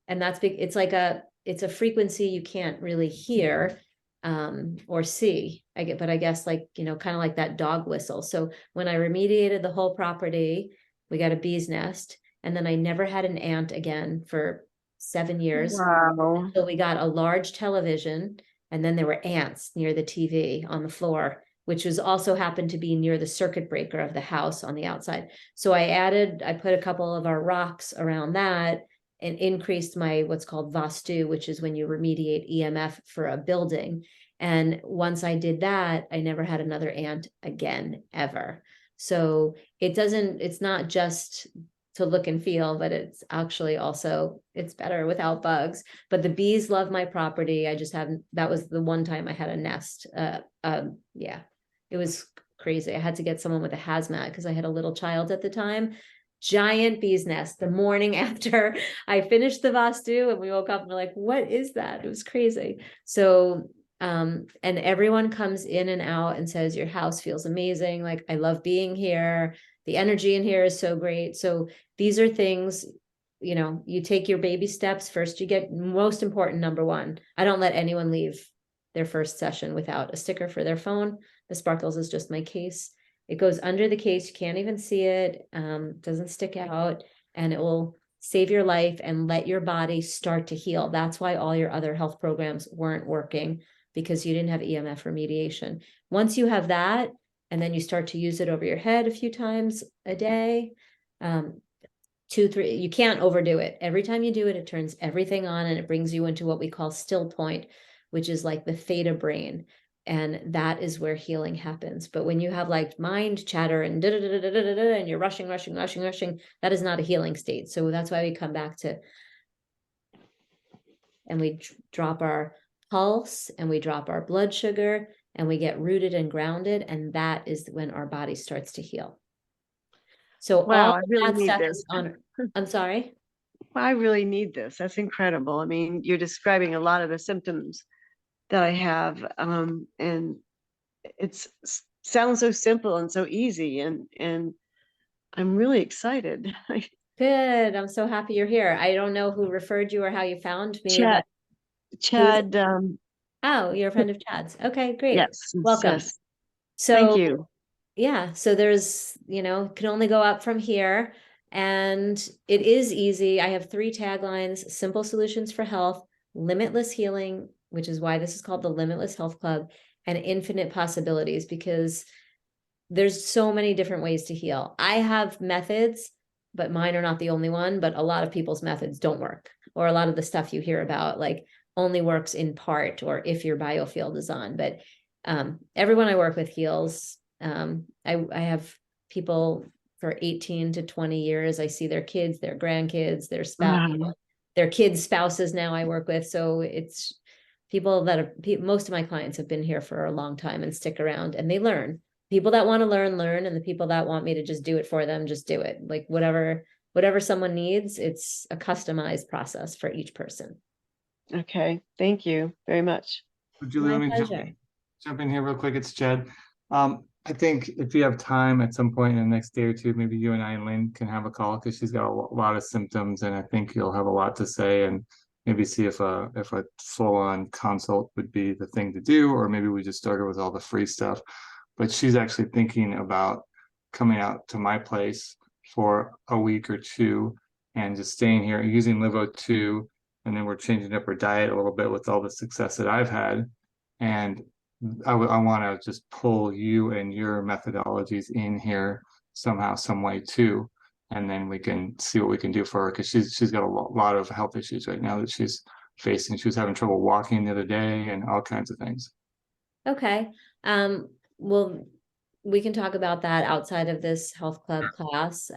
that's big. It's a frequency you can't really hear or see. But I guess kind of like that dog whistle. So when I remediated the whole property, we got a bee's nest, and then I never had an ant again for 7 years. Wow. So we got a large television, and then there were ants near the TV on the floor, which also happened to be near the circuit breaker of the house on the outside. So I put a couple of our rocks around that and increased my what's called Vastu, which is when you remediate EMF for a building. And once I did that, I never had another ant again, ever. So it's not just to look and feel, but it's actually also, it's better without bugs. But the bees love my property. That was the one time I had a nest. Yeah, it was crazy. I had to get someone with a hazmat because I had a little child at the time. Giant bee's nest the morning after I finished the Vastu, and we woke up and we're like, what is that? It was crazy. So, and everyone comes in and out and says, your house feels amazing. Like, I love being here. The energy in here is so great. So these are things, you know, you take your baby steps. First, you get most important, number one. I don't let anyone leave their first session without a sticker for their phone. The sparkles is just my case. It goes under the case. You can't even see it. Doesn't stick out, and it will save your life and let your body start to heal. That's why all your other health programs weren't working, because you didn't have EMF remediation. Once you have that, and then you start to use it over your head a few times a day, 2, 3, you can't overdo it. Every time you do it, it turns everything on, and it brings you into what we call still point, which is like the theta brain. And that is where healing happens. But when you have like mind chatter and and you're rushing, that is not a healing state. So that's why we come back to, and we drop our pulse, and we drop our blood sugar, and we get rooted and grounded. And that is when our body starts to heal. So Wow, all I of really that need stuff this. is on, I'm sorry. I really need this. That's incredible. I mean, you're describing a lot of the symptoms that I have, and it's sounds so simple and so easy, and I'm really excited. Good. I'm so happy you're here. I don't know who referred you or how you found me, but Chad, who's, Chad, oh, you're a friend of Chad's. Okay, great. yes, Welcome. yes. Thank So you. yeah, so there's, you know, can only go up from here, and it is easy. I have 3 taglines: simple solutions for health, limitless healing, which is why this is called the Limitless Health Club, and infinite possibilities, because there's so many different ways to heal. I have methods, but mine are not the only one, but a lot of people's methods don't work, or a lot of the stuff you hear about like only works in part, or if your BioField is on. But everyone I work with heals. I have people for 18 to 20 years. I see their kids, their grandkids, their spouse, Wow. their kids' spouses now I work with. So it's people that are, most of my clients have been here for a long time and stick around, and they learn. People that want to learn, and the people that want me to just do it for them, just do it. Like whatever someone needs, it's a customized process for each person. Okay. Thank you very much. Julie, My let me pleasure. jump in here real quick. It's Jed. I think if you have time at some point in the next day or two, maybe you and I and Lynn can have a call, because she's got a lot of symptoms, and I think you'll have a lot to say, and maybe see if a full-on consult would be the thing to do, or maybe we just start her with all the free stuff. But she's actually thinking about coming out to my place for a week or two and just staying here using Livo2, and then we're changing up her diet a little bit with all the success that I've had. And I want to just pull you and your methodologies in here somehow, some way too, and then we can see what we can do for her, because she's got a lot of health issues right now that she's facing. She was having trouble walking the other day and all kinds of things. Okay. Well, we can talk about that outside of this health club class.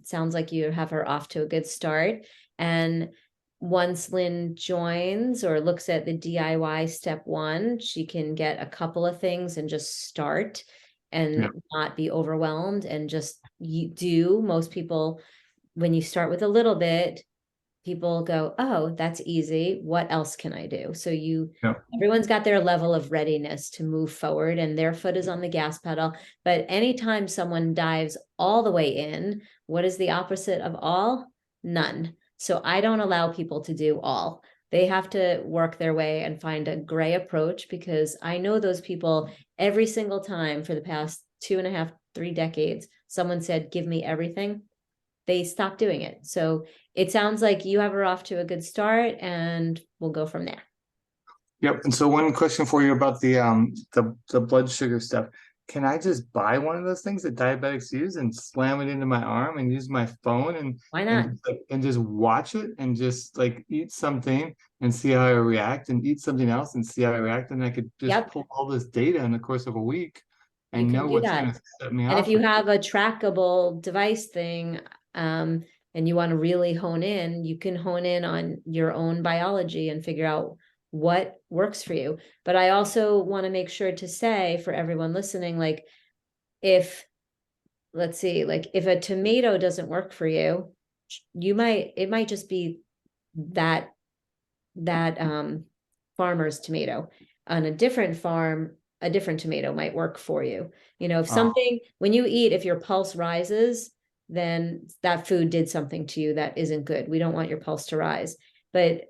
Sounds like you have her off to a good start. And once Lynn joins or looks at the DIY step 1, she can get a couple of things and just start, and not be overwhelmed, and just do. Most people, when you start with a little bit, people go, oh, that's easy. What else can I do? So everyone's got their level of readiness to move forward, and their foot is on the gas pedal. But anytime someone dives all the way in, what is the opposite of all? None. So I don't allow people to do all. They have to work their way and find a gray approach, because I know those people. Every single time for the past 2.5, 3 decades, someone said, give me everything, they stopped doing it. So it sounds like you have her off to a good start, and we'll go from there. Yep. And so one question for you about the blood sugar stuff. Can I just buy one of those things that diabetics use and slam it into my arm and use my phone and Why not? and just watch it and just like eat something and see how I react, and eat something else and see how I react, and I could just pull all this data in the course of a week and know what's going to set me off. And if you have a trackable device thing, and you want to really hone in, you can hone in on your own biology and figure out what works for you. But I also want to make sure to say, for everyone listening, like, if, let's see, like if a tomato doesn't work for you, it might just be that farmer's tomato. On a different farm, a different tomato might work for you. You know, if something, when you eat, if your pulse rises, then that food did something to you that isn't good. We don't want your pulse to rise. But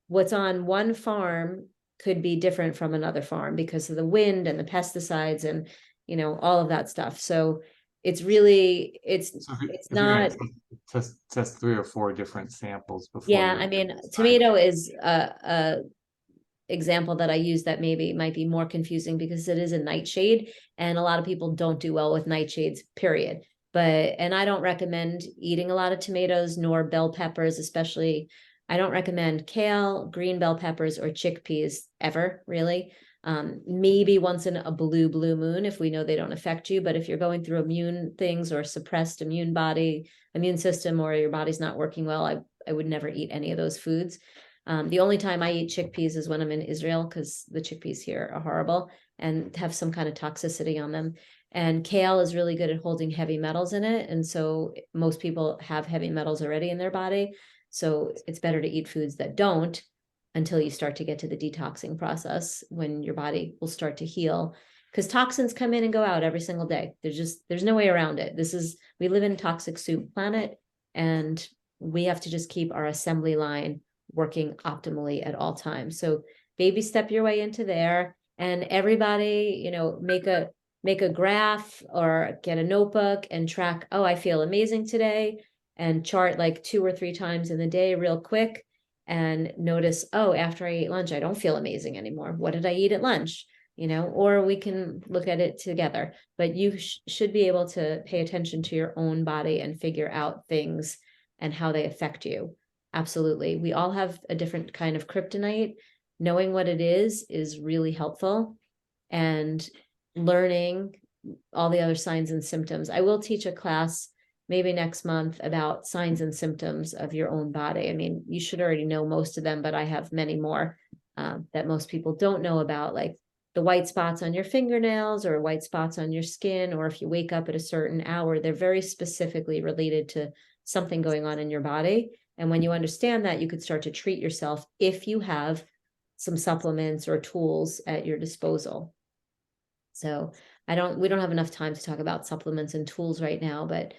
what's on one farm could be different from another farm because of the wind and the pesticides and, you know, all of that stuff. So it's really, So it's if you're gonna not, test 3 or 4 different samples before. yeah, you I mean, decide. tomato is a example that I use that maybe might be more confusing because it is a nightshade and a lot of people don't do well with nightshades, period. And I don't recommend eating a lot of tomatoes nor bell peppers, especially. I don't recommend kale, green bell peppers, or chickpeas ever, really. Maybe once in a blue moon if we know they don't affect you. But if you're going through immune things or suppressed immune system, or your body's not working well, I would never eat any of those foods. The only time I eat chickpeas is when I'm in Israel because the chickpeas here are horrible and have some kind of toxicity on them. And kale is really good at holding heavy metals in it. And so most people have heavy metals already in their body. So it's better to eat foods that don't until you start to get to the detoxing process when your body will start to heal. Because toxins come in and go out every single day. There's no way around it. We live in a toxic soup planet, and we have to just keep our assembly line working optimally at all times. So baby step your way into there, and everybody, you know, make a graph or get a notebook and track, oh, I feel amazing today, and chart like 2 or 3 times in the day real quick and notice, oh, after I ate lunch, I don't feel amazing anymore. What did I eat at lunch? You know, or we can look at it together, but you should be able to pay attention to your own body and figure out things and how they affect you. Absolutely. We all have a different kind of kryptonite. Knowing what it is really helpful, and learning all the other signs and symptoms. I will teach a class maybe next month about signs and symptoms of your own body. I mean, you should already know most of them, but I have many more that most people don't know about, like the white spots on your fingernails or white spots on your skin, or if you wake up at a certain hour. They're very specifically related to something going on in your body. And when you understand that, you could start to treat yourself if you have some supplements or tools at your disposal. So we don't have enough time to talk about supplements and tools right now, but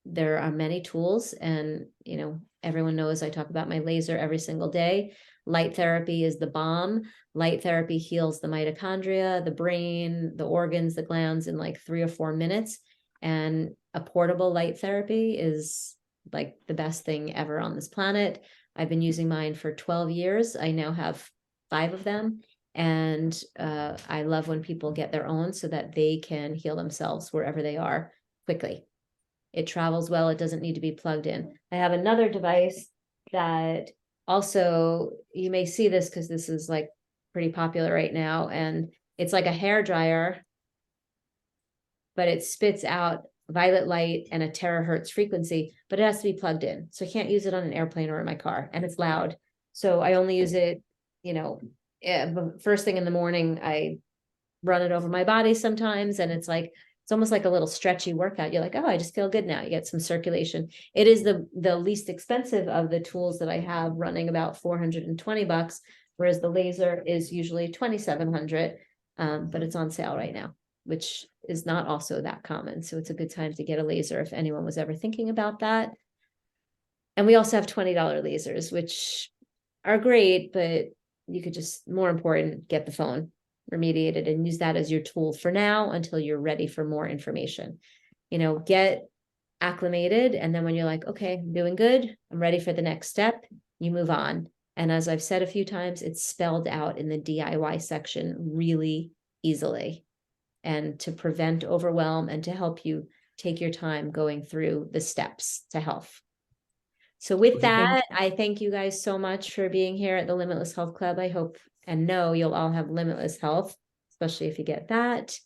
there are many tools, and, you know, everyone knows I talk about my laser every single day. Light therapy is the bomb. Light therapy heals the mitochondria, the brain, the organs, the glands in like 3 or 4 minutes. And a portable light therapy is like the best thing ever on this planet. I've been using mine for 12 years. I now have 5 of them. And I love when people get their own so that they can heal themselves wherever they are quickly. It travels well. It doesn't need to be plugged in. I have another device that also, you may see this because this is like pretty popular right now. And it's like a hair dryer, but it spits out violet light and a terahertz frequency, but it has to be plugged in. So I can't use it on an airplane or in my car, and it's loud. So I only use it, you know, first thing in the morning. I run it over my body sometimes, and it's almost like a little stretchy workout. You're like, oh, I just feel good now. You get some circulation. It is the least expensive of the tools that I have, running about $420, whereas the laser is usually $2,700. But it's on sale right now, which is not also that common. So it's a good time to get a laser if anyone was ever thinking about that. And we also have $20 lasers, which are great, but you could just, more important, get the phone remediated and use that as your tool for now until you're ready for more information. You know, get acclimated, and then when you're like, okay, I'm doing good, I'm ready for the next step, you move on. And as I've said a few times, it's spelled out in the DIY section really easily, and to prevent overwhelm and to help you take your time going through the steps to health. So with that, I thank you guys so much for being here at the Limitless Health Club. I hope and know you'll all have limitless health, especially if you get that.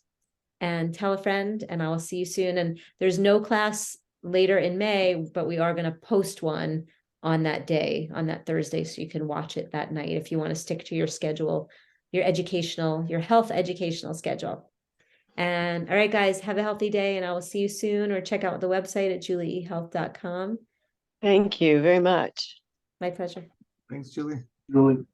And tell a friend, and I will see you soon. And there's no class later in May, but we are going to post one on that day, on that Thursday, so you can watch it that night if you want to stick to your schedule, your health educational schedule. And all right, guys, have a healthy day, and I will see you soon, or check out the website at juliehealth.com. Thank you very much. My pleasure. Thanks, Julie. Julie.